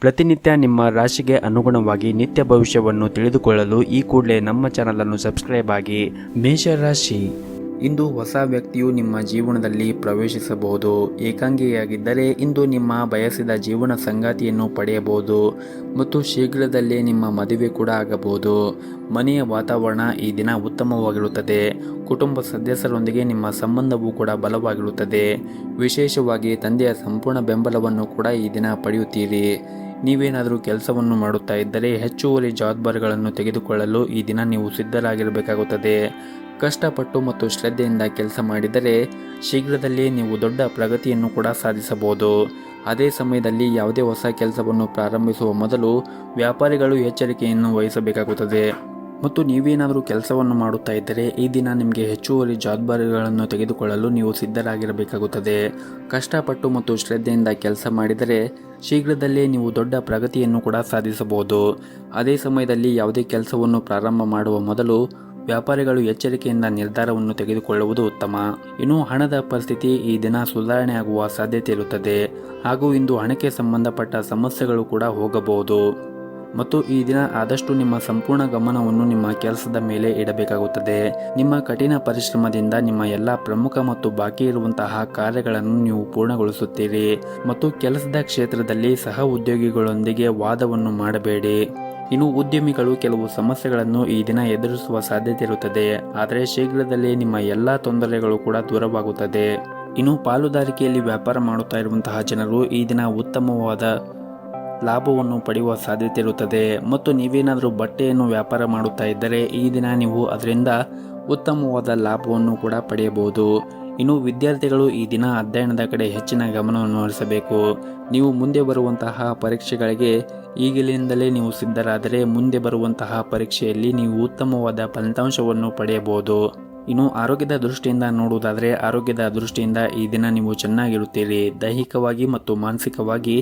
ಪ್ರತಿನಿತ್ಯ ನಿಮ್ಮ ರಾಶಿಗೆ ಅನುಗುಣವಾಗಿ ನಿತ್ಯ ಭವಿಷ್ಯವನ್ನು ತಿಳಿದುಕೊಳ್ಳಲು ಈ ಕೂಡಲೇ ನಮ್ಮ ಚಾನಲನ್ನು ಸಬ್ಸ್ಕ್ರೈಬ್ ಆಗಿ. ಮೇಷರಾಶಿ, ಇಂದು ಹೊಸ ವ್ಯಕ್ತಿಯು ನಿಮ್ಮ ಜೀವನದಲ್ಲಿ ಪ್ರವೇಶಿಸಬಹುದು. ಏಕಾಂಗಿಯಾಗಿದ್ದರೆ ಇಂದು ನಿಮ್ಮ ಬಯಸಿದ ಜೀವನ ಸಂಗಾತಿಯನ್ನು ಪಡೆಯಬಹುದು ಮತ್ತು ಶೀಘ್ರದಲ್ಲೇ ನಿಮ್ಮ ಮದುವೆ ಕೂಡ ಆಗಬಹುದು. ಮನೆಯ ವಾತಾವರಣ ಈ ದಿನ ಉತ್ತಮವಾಗಿರುತ್ತದೆ. ಕುಟುಂಬ ಸದಸ್ಯರೊಂದಿಗೆ ನಿಮ್ಮ ಸಂಬಂಧವೂ ಕೂಡ ಬಲವಾಗಿರುತ್ತದೆ. ವಿಶೇಷವಾಗಿ ತಂದೆಯ ಸಂಪೂರ್ಣ ಬೆಂಬಲವನ್ನು ಕೂಡ ಈ ದಿನ ಪಡೆಯುತ್ತೀರಿ. ನೀವೇನಾದರೂ ಕೆಲಸವನ್ನು ಮಾಡುತ್ತಾ ಇದ್ದರೆ ಹೆಚ್ಚುವರಿ ಜವಾಬ್ದಾರಿಗಳನ್ನು ತೆಗೆದುಕೊಳ್ಳಲು ಈ ದಿನ ನೀವು ಸಿದ್ಧರಾಗಿರಬೇಕಾಗುತ್ತದೆ. ಕಷ್ಟಪಟ್ಟು ಮತ್ತು ಶ್ರದ್ಧೆಯಿಂದ ಕೆಲಸ ಮಾಡಿದರೆ ಶೀಘ್ರದಲ್ಲೇ ನೀವು ದೊಡ್ಡ ಪ್ರಗತಿಯನ್ನು ಕೂಡ ಸಾಧಿಸಬಹುದು. ಅದೇ ಸಮಯದಲ್ಲಿ ಯಾವುದೇ ಹೊಸ ಕೆಲಸವನ್ನು ಪ್ರಾರಂಭಿಸುವ ಮೊದಲು ವ್ಯಾಪಾರಿಗಳು ಎಚ್ಚರಿಕೆಯನ್ನು ವಹಿಸಬೇಕಾಗುತ್ತದೆ. ಮತ್ತು ನೀವೇನಾದರೂ ಕೆಲಸವನ್ನು ಮಾಡುತ್ತಾ ಇದ್ದರೆ ಈ ದಿನ ನಿಮಗೆ ಹೆಚ್ಚುವರಿ ಜವಾಬ್ದಾರಿಗಳನ್ನು ತೆಗೆದುಕೊಳ್ಳಲು ನೀವು ಸಿದ್ಧರಾಗಿರಬೇಕಾಗುತ್ತದೆ. ಕಷ್ಟಪಟ್ಟು ಮತ್ತು ಶ್ರದ್ಧೆಯಿಂದ ಕೆಲಸ ಮಾಡಿದರೆ ಶೀಘ್ರದಲ್ಲೇ ನೀವು ದೊಡ್ಡ ಪ್ರಗತಿಯನ್ನು ಕೂಡ ಸಾಧಿಸಬಹುದು. ಅದೇ ಸಮಯದಲ್ಲಿ ಯಾವುದೇ ಕೆಲಸವನ್ನು ಪ್ರಾರಂಭ ಮಾಡುವ ಮೊದಲು ವ್ಯಾಪಾರಿಗಳು ಎಚ್ಚರಿಕೆಯಿಂದ ನಿರ್ಧಾರವನ್ನು ತೆಗೆದುಕೊಳ್ಳುವುದು ಉತ್ತಮ. ಇನ್ನು ಹಣದ ಪರಿಸ್ಥಿತಿ ಈ ದಿನ ಸುಧಾರಣೆ ಆಗುವ ಸಾಧ್ಯತೆ ಇರುತ್ತದೆ ಹಾಗೂ ಇಂದು ಹಣಕ್ಕೆ ಸಂಬಂಧಪಟ್ಟ ಸಮಸ್ಯೆಗಳು ಕೂಡ ಹೋಗಬಹುದು. ಮತ್ತು ಈ ದಿನ ಆದಷ್ಟು ನಿಮ್ಮ ಸಂಪೂರ್ಣ ಗಮನವನ್ನು ನಿಮ್ಮ ಕೆಲಸದ ಮೇಲೆ ಇಡಬೇಕಾಗುತ್ತದೆ. ನಿಮ್ಮ ಕಠಿಣ ಪರಿಶ್ರಮದಿಂದ ನಿಮ್ಮ ಎಲ್ಲ ಪ್ರಮುಖ ಮತ್ತು ಬಾಕಿ ಇರುವಂತಹ ಕಾರ್ಯಗಳನ್ನು ನೀವು ಪೂರ್ಣಗೊಳಿಸುತ್ತೀರಿ. ಮತ್ತು ಕೆಲಸದ ಕ್ಷೇತ್ರದಲ್ಲಿ ಸಹ ಉದ್ಯೋಗಿಗಳೊಂದಿಗೆ ವಾದವನ್ನು ಮಾಡಬೇಡಿ. ಇನ್ನು ಉದ್ಯಮಿಗಳು ಕೆಲವು ಸಮಸ್ಯೆಗಳನ್ನು ಈ ದಿನ ಎದುರಿಸುವ ಸಾಧ್ಯತೆ ಇರುತ್ತದೆ, ಆದರೆ ಶೀಘ್ರದಲ್ಲೇ ನಿಮ್ಮ ಎಲ್ಲ ತೊಂದರೆಗಳು ಕೂಡ ದೂರವಾಗುತ್ತದೆ. ಇನ್ನು ಪಾಲುದಾರಿಕೆಯಲ್ಲಿ ವ್ಯಾಪಾರ ಮಾಡುತ್ತಾ ಇರುವಂತಹ ಜನರು ಈ ದಿನ ಉತ್ತಮವಾದ ಲಾಭವನ್ನು ಪಡೆಯುವ ಸಾಧ್ಯತೆ ಇರುತ್ತದೆ. ಮತ್ತು ನೀವೇನಾದರೂ ಬಟ್ಟೆಯನ್ನು ವ್ಯಾಪಾರ ಮಾಡುತ್ತಾ ಇದ್ದರೆ ಈ ದಿನ ನೀವು ಅದರಿಂದ ಉತ್ತಮವಾದ ಲಾಭವನ್ನು ಕೂಡ ಪಡೆಯಬಹುದು. ಇನ್ನು ವಿದ್ಯಾರ್ಥಿಗಳು ಈ ದಿನ ಅಧ್ಯಯನದ ಕಡೆ ಹೆಚ್ಚಿನ ಗಮನವನ್ನು ಹರಿಸಬೇಕು. ನೀವು ಮುಂದೆ ಬರುವಂತಹ ಪರೀಕ್ಷೆಗಳಿಗೆ ಈಗಲಿಂದಲೇ ನೀವು ಸಿದ್ಧರಾದರೆ ಮುಂದೆ ಬರುವಂತಹ ಪರೀಕ್ಷೆಯಲ್ಲಿ ನೀವು ಉತ್ತಮವಾದ ಫಲಿತಾಂಶವನ್ನು ಪಡೆಯಬಹುದು. ಇನ್ನು ಆರೋಗ್ಯದ ದೃಷ್ಟಿಯಿಂದ ನೋಡುವುದಾದರೆ ಆರೋಗ್ಯದ ದೃಷ್ಟಿಯಿಂದ ಈ ದಿನ ನೀವು ಚೆನ್ನಾಗಿರುತ್ತೀರಿ. ದೈಹಿಕವಾಗಿ ಮತ್ತು ಮಾನಸಿಕವಾಗಿ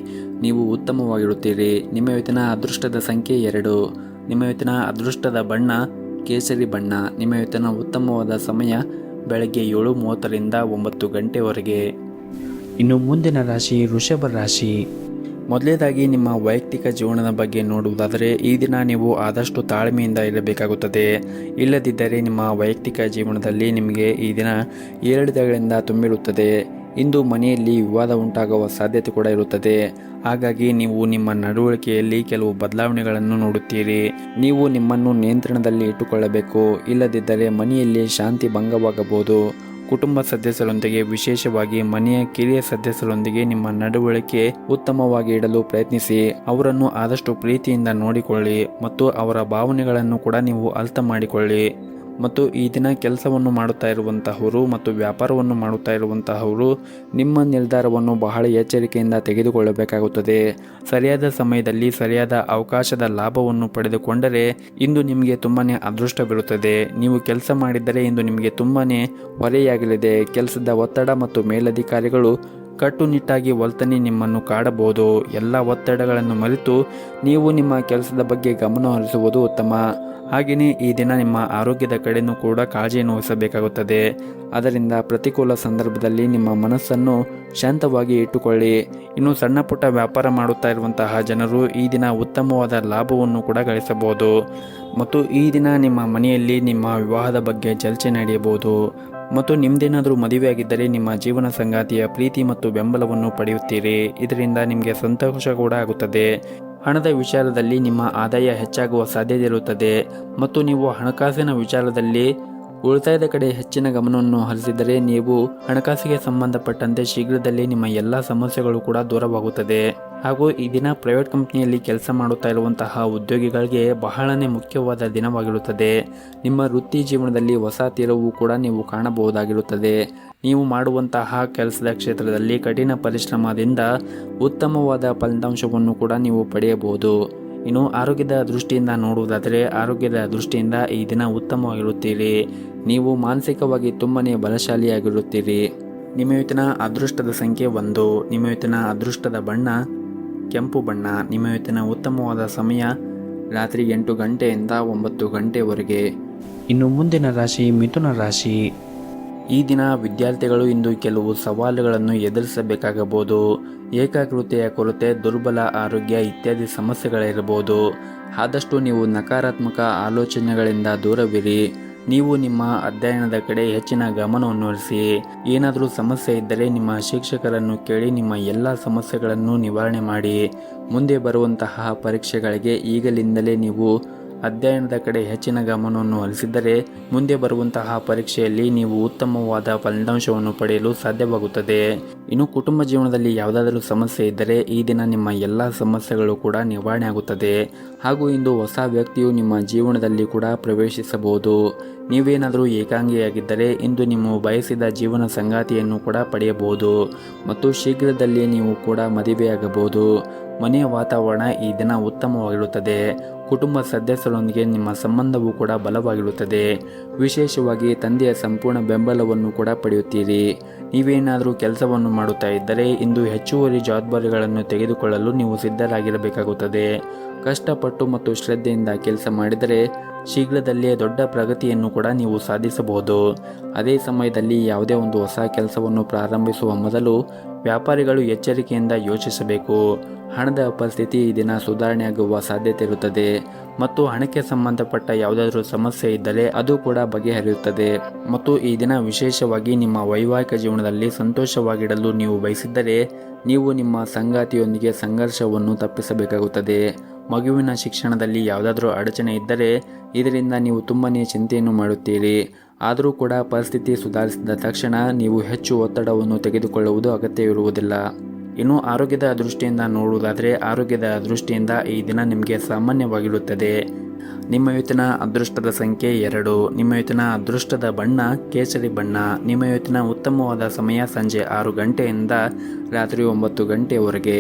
ನೀವು ಉತ್ತಮವಾಗಿರುತ್ತೀರಿ. ನಿಮ್ಮ ಇವತ್ತಿನ ಅದೃಷ್ಟದ ಸಂಖ್ಯೆ 2. ನಿಮ್ಮ ಇವತ್ತಿನ ಅದೃಷ್ಟದ ಬಣ್ಣ ಕೇಸರಿ ಬಣ್ಣ. ನಿಮ್ಮ ಇವತ್ತಿನ ಉತ್ತಮವಾದ ಸಮಯ ಬೆಳಗ್ಗೆ 7:30ರಿಂದ 9 ಗಂಟೆವರೆಗೆ. ಇನ್ನು ಮುಂದಿನ ರಾಶಿ ವೃಷಭ ರಾಶಿ. ಮೊದಲನೇದಾಗಿ ನಿಮ್ಮ ವೈಯಕ್ತಿಕ ಜೀವನದ ಬಗ್ಗೆ ನೋಡುವುದಾದರೆ ಈ ದಿನ ನೀವು ಆದಷ್ಟು ತಾಳ್ಮೆಯಿಂದ ಇರಬೇಕಾಗುತ್ತದೆ. ಇಲ್ಲದಿದ್ದರೆ ನಿಮ್ಮ ವೈಯಕ್ತಿಕ ಜೀವನದಲ್ಲಿ ನಿಮಗೆ ಈ ದಿನ ಏರಿಳಿತಗಳಿಂದ ತುಂಬಿರುತ್ತದೆ. ಇಂದು ಮನೆಯಲ್ಲಿ ವಿವಾದ ಉಂಟಾಗುವ ಸಾಧ್ಯತೆ ಕೂಡ ಇರುತ್ತದೆ. ಹಾಗಾಗಿ ನೀವು ನಿಮ್ಮ ನಡವಳಿಕೆಯಲ್ಲಿ ಕೆಲವು ಬದಲಾವಣೆಗಳನ್ನು ನೋಡುತ್ತೀರಿ. ನೀವು ನಿಮ್ಮನ್ನು ನಿಯಂತ್ರಣದಲ್ಲಿ ಇಟ್ಟುಕೊಳ್ಳಬೇಕು. ಇಲ್ಲದಿದ್ದರೆ ಮನೆಯಲ್ಲಿ ಶಾಂತಿ ಭಂಗವಾಗಬಹುದು. ಕುಟುಂಬ ಸದಸ್ಯರೊಂದಿಗೆ, ವಿಶೇಷವಾಗಿ ಮನೆಯ ಕಿರಿಯ ಸದಸ್ಯರೊಂದಿಗೆ ನಿಮ್ಮ ನಡವಳಿಕೆ ಉತ್ತಮವಾಗಿ ಇಡಲು ಪ್ರಯತ್ನಿಸಿ. ಅವರನ್ನು ಆದಷ್ಟು ಪ್ರೀತಿಯಿಂದ ನೋಡಿಕೊಳ್ಳಿ ಮತ್ತು ಅವರ ಭಾವನೆಗಳನ್ನು ಕೂಡ ನೀವು ಅರ್ಥ ಮಾಡಿಕೊಳ್ಳಿ. ಮತ್ತು ಈ ದಿನ ಕೆಲಸವನ್ನು ಮಾಡುತ್ತಾ ಇರುವಂತಹವರು ಮತ್ತು ವ್ಯಾಪಾರವನ್ನು ಮಾಡುತ್ತಾ ಇರುವಂತಹವರು ನಿಮ್ಮ ನಿರ್ಧಾರವನ್ನು ಬಹಳ ಎಚ್ಚರಿಕೆಯಿಂದ ತೆಗೆದುಕೊಳ್ಳಬೇಕಾಗುತ್ತದೆ. ಸರಿಯಾದ ಸಮಯದಲ್ಲಿ ಸರಿಯಾದ ಅವಕಾಶದ ಲಾಭವನ್ನು ಪಡೆದುಕೊಂಡರೆ ಇಂದು ನಿಮಗೆ ತುಂಬಾನೇ ಅದೃಷ್ಟವಿರುತ್ತದೆ. ನೀವು ಕೆಲಸ ಮಾಡಿದ್ದರೆ ಇಂದು ನಿಮಗೆ ತುಂಬಾನೇ ಹೊರೆಯಾಗಲಿದೆ. ಕೆಲಸದ ಒತ್ತಡ ಮತ್ತು ಮೇಲಧಿಕಾರಿಗಳು ಕಟ್ಟುನಿಟ್ಟಾಗಿ ವರ್ತನೆ ನಿಮ್ಮನ್ನು ಕಾಡಬಹುದು. ಎಲ್ಲ ಒತ್ತಡಗಳನ್ನು ಮರೆತು ನೀವು ನಿಮ್ಮ ಕೆಲಸದ ಬಗ್ಗೆ ಗಮನ ಹರಿಸುವುದು ಉತ್ತಮ. ಹಾಗೆಯೇ ಈ ದಿನ ನಿಮ್ಮ ಆರೋಗ್ಯದ ಕಡೆಯೂ ಕೂಡ ಕಾಳಜಿಯನ್ನು ವಹಿಸಬೇಕಾಗುತ್ತದೆ. ಅದರಿಂದ ಪ್ರತಿಕೂಲ ಸಂದರ್ಭದಲ್ಲಿ ನಿಮ್ಮ ಮನಸ್ಸನ್ನು ಶಾಂತವಾಗಿ ಇಟ್ಟುಕೊಳ್ಳಿ. ಇನ್ನು ಸಣ್ಣ ಪುಟ್ಟ ವ್ಯಾಪಾರ ಮಾಡುತ್ತಾ ಇರುವಂತಹ ಜನರು ಈ ದಿನ ಉತ್ತಮವಾದ ಲಾಭವನ್ನು ಕೂಡ ಗಳಿಸಬಹುದು. ಮತ್ತು ಈ ದಿನ ನಿಮ್ಮ ಮನೆಯಲ್ಲಿ ನಿಮ್ಮ ವಿವಾಹದ ಬಗ್ಗೆ ಚರ್ಚೆ ನಡೆಯಬಹುದು. ಮತ್ತು ನಿಮ್ಮದೇನಾದರೂ ಮದುವೆಯಾಗಿದ್ದರೆ ನಿಮ್ಮ ಜೀವನ ಸಂಗಾತಿಯ ಪ್ರೀತಿ ಮತ್ತು ಬೆಂಬಲವನ್ನು ಪಡೆಯುತ್ತೀರಿ. ಇದರಿಂದ ನಿಮಗೆ ಸಂತೋಷ ಕೂಡ ಆಗುತ್ತದೆ. ಹಣದ ವಿಚಾರದಲ್ಲಿ ನಿಮ್ಮ ಆದಾಯ ಹೆಚ್ಚಾಗುವ ಸಾಧ್ಯತೆ ಇರುತ್ತದೆ. ಮತ್ತು ನೀವು ಹಣಕಾಸಿನ ವಿಚಾರದಲ್ಲಿ ಉಳಿತಾಯದ ಕಡೆ ಹೆಚ್ಚಿನ ಗಮನವನ್ನು ಹರಿಸಿದರೆ ನೀವು ಹಣಕಾಸಿಗೆ ಸಂಬಂಧಪಟ್ಟಂತೆ ಶೀಘ್ರದಲ್ಲೇ ನಿಮ್ಮ ಎಲ್ಲ ಸಮಸ್ಯೆಗಳು ಕೂಡ ದೂರವಾಗುತ್ತದೆ. ಹಾಗೂ ಈ ದಿನ ಪ್ರೈವೇಟ್ ಕಂಪ್ನಿಯಲ್ಲಿ ಕೆಲಸ ಮಾಡುತ್ತಾ ಇರುವಂತಹ ಉದ್ಯೋಗಿಗಳಿಗೆ ಬಹಳನೇ ಮುಖ್ಯವಾದ ದಿನವಾಗಿರುತ್ತದೆ. ನಿಮ್ಮ ವೃತ್ತಿ ಜೀವನದಲ್ಲಿ ಹೊಸ ತಿರುವು ಕೂಡ ನೀವು ಕಾಣಬಹುದಾಗಿರುತ್ತದೆ. ನೀವು ಮಾಡುವಂತಹ ಕೆಲಸದ ಕ್ಷೇತ್ರದಲ್ಲಿ ಕಠಿಣ ಪರಿಶ್ರಮದಿಂದ ಉತ್ತಮವಾದ ಫಲಿತಾಂಶವನ್ನು ಕೂಡ ನೀವು ಪಡೆಯಬಹುದು. ಇನ್ನು ಆರೋಗ್ಯದ ದೃಷ್ಟಿಯಿಂದ ನೋಡುವುದಾದರೆ ಆರೋಗ್ಯದ ದೃಷ್ಟಿಯಿಂದ ಈ ದಿನ ಉತ್ತಮವಾಗಿರುತ್ತೀರಿ. ನೀವು ಮಾನಸಿಕವಾಗಿ ತುಂಬನೇ ಬಲಶಾಲಿಯಾಗಿರುತ್ತೀರಿ. ನಿಮ್ಮ ಇವತ್ತಿನ ಅದೃಷ್ಟದ ಸಂಖ್ಯೆ 1. ನಿಮ್ಮ ಇವತ್ತಿನ ಅದೃಷ್ಟದ ಬಣ್ಣ ಕೆಂಪು ಬಣ್ಣ. ನಿಮ್ಮ ಇವತ್ತಿನ ಉತ್ತಮವಾದ ಸಮಯ ರಾತ್ರಿ 8 ಗಂಟೆಯಿಂದ 9 ಗಂಟೆವರೆಗೆ. ಇನ್ನು ಮುಂದಿನ ರಾಶಿ ಮಿಥುನ ರಾಶಿ. ಈ ದಿನ ವಿದ್ಯಾರ್ಥಿಗಳು ಇಂದು ಕೆಲವು ಸವಾಲುಗಳನ್ನು ಎದುರಿಸಬೇಕಾಗಬಹುದು. ಏಕಾಗ್ರತೆಯ ಕೊರತೆ, ದುರ್ಬಲ ಆರೋಗ್ಯ ಇತ್ಯಾದಿ ಸಮಸ್ಯೆಗಳಿರಬಹುದು. ಆದಷ್ಟು ನೀವು ನಕಾರಾತ್ಮಕ ಆಲೋಚನೆಗಳಿಂದ ದೂರವಿರಿ. ನೀವು ನಿಮ್ಮ ಅಧ್ಯಯನದ ಕಡೆ ಹೆಚ್ಚಿನ ಗಮನವನ್ನು ಹರಿಸಿ. ಏನಾದರೂ ಸಮಸ್ಯೆ ಇದ್ದರೆ ನಿಮ್ಮ ಶಿಕ್ಷಕರನ್ನು ಕೇಳಿ ನಿಮ್ಮ ಎಲ್ಲ ಸಮಸ್ಯೆಗಳನ್ನು ನಿವಾರಣೆ ಮಾಡಿ. ಮುಂದೆ ಬರುವಂತಹ ಪರೀಕ್ಷೆಗಳಿಗೆ ಈಗಲಿಂದಲೇ ನೀವು ಅಧ್ಯಯನದ ಕಡೆ ಹೆಚ್ಚಿನ ಗಮನವನ್ನು ಹರಿಸಿದರೆ ಮುಂದೆ ಬರುವಂತಹ ಪರೀಕ್ಷೆಯಲ್ಲಿ ನೀವು ಉತ್ತಮವಾದ ಫಲಿತಾಂಶವನ್ನು ಪಡೆಯಲು ಸಾಧ್ಯವಾಗುತ್ತದೆ. ಇನ್ನು ಕುಟುಂಬ ಜೀವನದಲ್ಲಿ ಯಾವುದಾದರೂ ಸಮಸ್ಯೆ ಇದ್ದರೆ ಈ ದಿನ ನಿಮ್ಮ ಎಲ್ಲ ಸಮಸ್ಯೆಗಳು ಕೂಡ ನಿವಾರಣೆ ಆಗುತ್ತದೆ. ಹಾಗೂ ಇಂದು ಹೊಸ ವ್ಯಕ್ತಿಯು ನಿಮ್ಮ ಜೀವನದಲ್ಲಿ ಕೂಡ ಪ್ರವೇಶಿಸಬಹುದು. ನೀವೇನಾದರೂ ಏಕಾಂಗಿಯಾಗಿದ್ದರೆ ಇಂದು ನೀವು ಬಯಸಿದ ಜೀವನ ಸಂಗಾತಿಯನ್ನು ಕೂಡ ಪಡೆಯಬಹುದು ಮತ್ತು ಶೀಘ್ರದಲ್ಲೇ ನೀವು ಕೂಡ ಮದುವೆಯಾಗಬಹುದು. ಮನೆಯ ವಾತಾವರಣ ಈ ದಿನ ಉತ್ತಮವಾಗಿರುತ್ತದೆ. ಕುಟುಂಬ ಸದಸ್ಯರೊಂದಿಗೆ ನಿಮ್ಮ ಸಂಬಂಧವೂ ಕೂಡ ಬಲವಾಗಿರುತ್ತದೆ. ವಿಶೇಷವಾಗಿ ತಂದೆಯ ಸಂಪೂರ್ಣ ಬೆಂಬಲವನ್ನು ಕೂಡ ಪಡೆಯುತ್ತೀರಿ. ನೀವೇನಾದರೂ ಕೆಲಸವನ್ನು ಮಾಡುತ್ತಾ ಇದ್ದರೆ ಇಂದು ಹೆಚ್ಚುವರಿ ಜವಾಬ್ದಾರಿಗಳನ್ನು ತೆಗೆದುಕೊಳ್ಳಲು ನೀವು ಸಿದ್ಧರಾಗಿರಬೇಕಾಗುತ್ತದೆ. ಕಷ್ಟಪಟ್ಟು ಮತ್ತು ಶ್ರದ್ಧೆಯಿಂದ ಕೆಲಸ ಮಾಡಿದರೆ ಶೀಘ್ರದಲ್ಲೇ ದೊಡ್ಡ ಪ್ರಗತಿಯನ್ನು ಕೂಡ ನೀವು ಸಾಧಿಸಬಹುದು. ಅದೇ ಸಮಯದಲ್ಲಿ ಯಾವುದೇ ಒಂದು ಹೊಸ ಕೆಲಸವನ್ನು ಪ್ರಾರಂಭಿಸುವ ಮೊದಲು ವ್ಯಾಪಾರಿಗಳು ಎಚ್ಚರಿಕೆಯಿಂದ ಯೋಚಿಸಬೇಕು. ಹಣದ ಪರಿಸ್ಥಿತಿ ಈ ದಿನ ಸುಧಾರಣೆಯಾಗುವ ಸಾಧ್ಯತೆ ಇರುತ್ತದೆ ಮತ್ತು ಹಣಕ್ಕೆ ಸಂಬಂಧಪಟ್ಟ ಯಾವುದಾದ್ರೂ ಸಮಸ್ಯೆ ಇದ್ದರೆ ಅದು ಕೂಡ ಬಗೆಹರಿಯುತ್ತದೆ. ಮತ್ತು ಈ ದಿನ ವಿಶೇಷವಾಗಿ ನಿಮ್ಮ ವೈವಾಹಿಕ ಜೀವನದಲ್ಲಿ ಸಂತೋಷವಾಗಿಡಲು ನೀವು ಬಯಸಿದ್ದರೆ ನೀವು ನಿಮ್ಮ ಸಂಗಾತಿಯೊಂದಿಗೆ ಸಂಘರ್ಷವನ್ನು ತಪ್ಪಿಸಬೇಕಾಗುತ್ತದೆ. ಮಗುವಿನ ಶಿಕ್ಷಣದಲ್ಲಿ ಯಾವುದಾದ್ರೂ ಅಡಚಣೆ ಇದ್ದರೆ ಇದರಿಂದ ನೀವು ತುಂಬನೇ ಚಿಂತೆಯನ್ನು ಮಾಡುತ್ತೀರಿ. ಆದರೂ ಕೂಡ ಪರಿಸ್ಥಿತಿ ಸುಧಾರಿಸಿದ ತಕ್ಷಣ ನೀವು ಹೆಚ್ಚು ಒತ್ತಡವನ್ನು ತೆಗೆದುಕೊಳ್ಳುವುದು ಅಗತ್ಯವಿರುವುದಿಲ್ಲ. ಇನ್ನು ಆರೋಗ್ಯದ ದೃಷ್ಟಿಯಿಂದ ನೋಡುವುದಾದರೆ ಆರೋಗ್ಯದ ದೃಷ್ಟಿಯಿಂದ ಈ ದಿನ ನಿಮಗೆ ಸಾಮಾನ್ಯವಾಗಿರುತ್ತದೆ. ನಿಮ್ಮ ಇವತ್ತಿನ ಅದೃಷ್ಟದ ಸಂಖ್ಯೆ 2. ನಿಮ್ಮ ಇವತ್ತಿನ ಅದೃಷ್ಟದ ಬಣ್ಣ ಕೇಸರಿ ಬಣ್ಣ. ನಿಮ್ಮ ಇವತ್ತಿನ ಉತ್ತಮವಾದ ಸಮಯ ಸಂಜೆ 6 ಗಂಟೆಯಿಂದ ರಾತ್ರಿ 9 ಗಂಟೆಯವರೆಗೆ.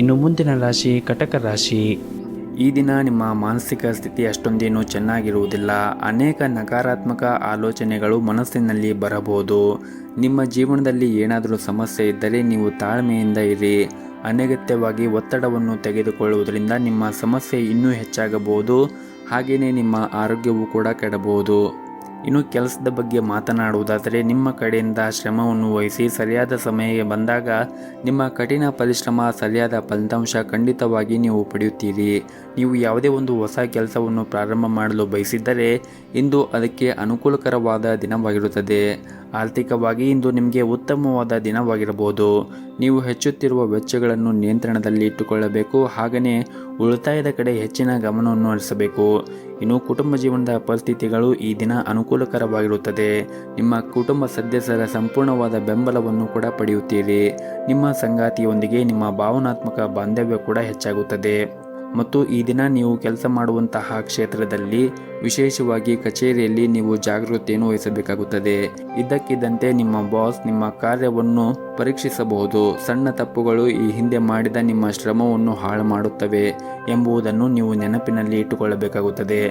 ಇನ್ನು ಮುಂದಿನ ರಾಶಿ ಕಟಕ ರಾಶಿ. ಈ ದಿನ ನಿಮ್ಮ ಮಾನಸಿಕ ಸ್ಥಿತಿ ಅಷ್ಟೊಂದೇನು ಚೆನ್ನಾಗಿರುವುದಿಲ್ಲ. ಅನೇಕ ನಕಾರಾತ್ಮಕ ಆಲೋಚನೆಗಳು ಮನಸ್ಸಿನಲ್ಲಿ ಬರಬಹುದು. ನಿಮ್ಮ ಜೀವನದಲ್ಲಿ ಏನಾದರೂ ಸಮಸ್ಯೆ ಇದ್ದರೆ ನೀವು ತಾಳ್ಮೆಯಿಂದ ಇರಿ. ಅನಗತ್ಯವಾಗಿ ಒತ್ತಡವನ್ನು ತೆಗೆದುಕೊಳ್ಳುವುದರಿಂದ ನಿಮ್ಮ ಸಮಸ್ಯೆ ಇನ್ನೂ ಹೆಚ್ಚಾಗಬಹುದು. ಹಾಗೆಯೇ ನಿಮ್ಮ ಆರೋಗ್ಯವೂ ಕೂಡ ಕೆಡಬಹುದು. ಇನ್ನು ಕೆಲಸದ ಬಗ್ಗೆ ಮಾತನಾಡುವುದಾದರೆ ನಿಮ್ಮ ಕಡೆಯಿಂದ ಶ್ರಮವನ್ನು ವಹಿಸಿ ಸರಿಯಾದ ಸಮಯಕ್ಕೆ ಬಂದಾಗ ನಿಮ್ಮ ಕಠಿಣ ಪರಿಶ್ರಮ ಸರಿಯಾದ ಫಲಿತಾಂಶ ಖಂಡಿತವಾಗಿ ನೀವು ಪಡೆಯುತ್ತೀರಿ. ನೀವು ಯಾವುದೇ ಒಂದು ಹೊಸ ಕೆಲಸವನ್ನು ಪ್ರಾರಂಭ ಮಾಡಲು ಬಯಸಿದ್ದರೆ ಇಂದು ಅದಕ್ಕೆ ಅನುಕೂಲಕರವಾದ ದಿನವಾಗಿರುತ್ತದೆ. ಆರ್ಥಿಕವಾಗಿ ಇಂದು ನಿಮಗೆ ಉತ್ತಮವಾದ ದಿನವಾಗಿರಬಹುದು. ನೀವು ಹೆಚ್ಚುತ್ತಿರುವ ವೆಚ್ಚಗಳನ್ನು ನಿಯಂತ್ರಣದಲ್ಲಿ ಇಟ್ಟುಕೊಳ್ಳಬೇಕು. ಹಾಗೆಯೇ ಉಳಿತಾಯದ ಕಡೆ ಹೆಚ್ಚಿನ ಗಮನವನ್ನು ಹರಿಸಬೇಕು. ಇನ್ನು ಕುಟುಂಬ ಜೀವನದ ಪರಿಸ್ಥಿತಿಗಳು ಈ ದಿನ ಅನುಕೂಲಕರವಾಗಿರುತ್ತದೆ. ನಿಮ್ಮ ಕುಟುಂಬ ಸದಸ್ಯರ ಸಂಪೂರ್ಣವಾದ ಬೆಂಬಲವನ್ನು ಕೂಡ ಪಡೆಯುತ್ತೀರಿ. ನಿಮ್ಮ ಸಂಗಾತಿಯೊಂದಿಗೆ ನಿಮ್ಮ ಭಾವನಾತ್ಮಕ ಬಾಂಧವ್ಯ ಕೂಡ ಹೆಚ್ಚಾಗುತ್ತದೆ. ಮತ್ತು ಈ ದಿನ ನೀವು ಕೆಲಸ ಮಾಡುವಂತಹ ಕ್ಷೇತ್ರದಲ್ಲಿ ವಿಶೇಷವಾಗಿ ಕಚೇರಿಯಲ್ಲಿ ನೀವು ಜಾಗೃತಿಯನ್ನು ವಹಿಸಬೇಕಾಗುತ್ತದೆ. ಇದ್ದಕ್ಕಿದ್ದಂತೆ ನಿಮ್ಮ ಬಾಸ್ ನಿಮ್ಮ ಕಾರ್ಯವನ್ನು ಪರೀಕ್ಷಿಸಬಹುದು. ಸಣ್ಣ ತಪ್ಪುಗಳು ಈ ಹಿಂದೆ ಮಾಡಿದ ನಿಮ್ಮ ಶ್ರಮವನ್ನು ಹಾಳು ಮಾಡುತ್ತವೆ ಎಂಬುದನ್ನು ನೀವು ನೆನಪಿನಲ್ಲಿ ಇಟ್ಟುಕೊಳ್ಳಬೇಕಾಗುತ್ತದೆ.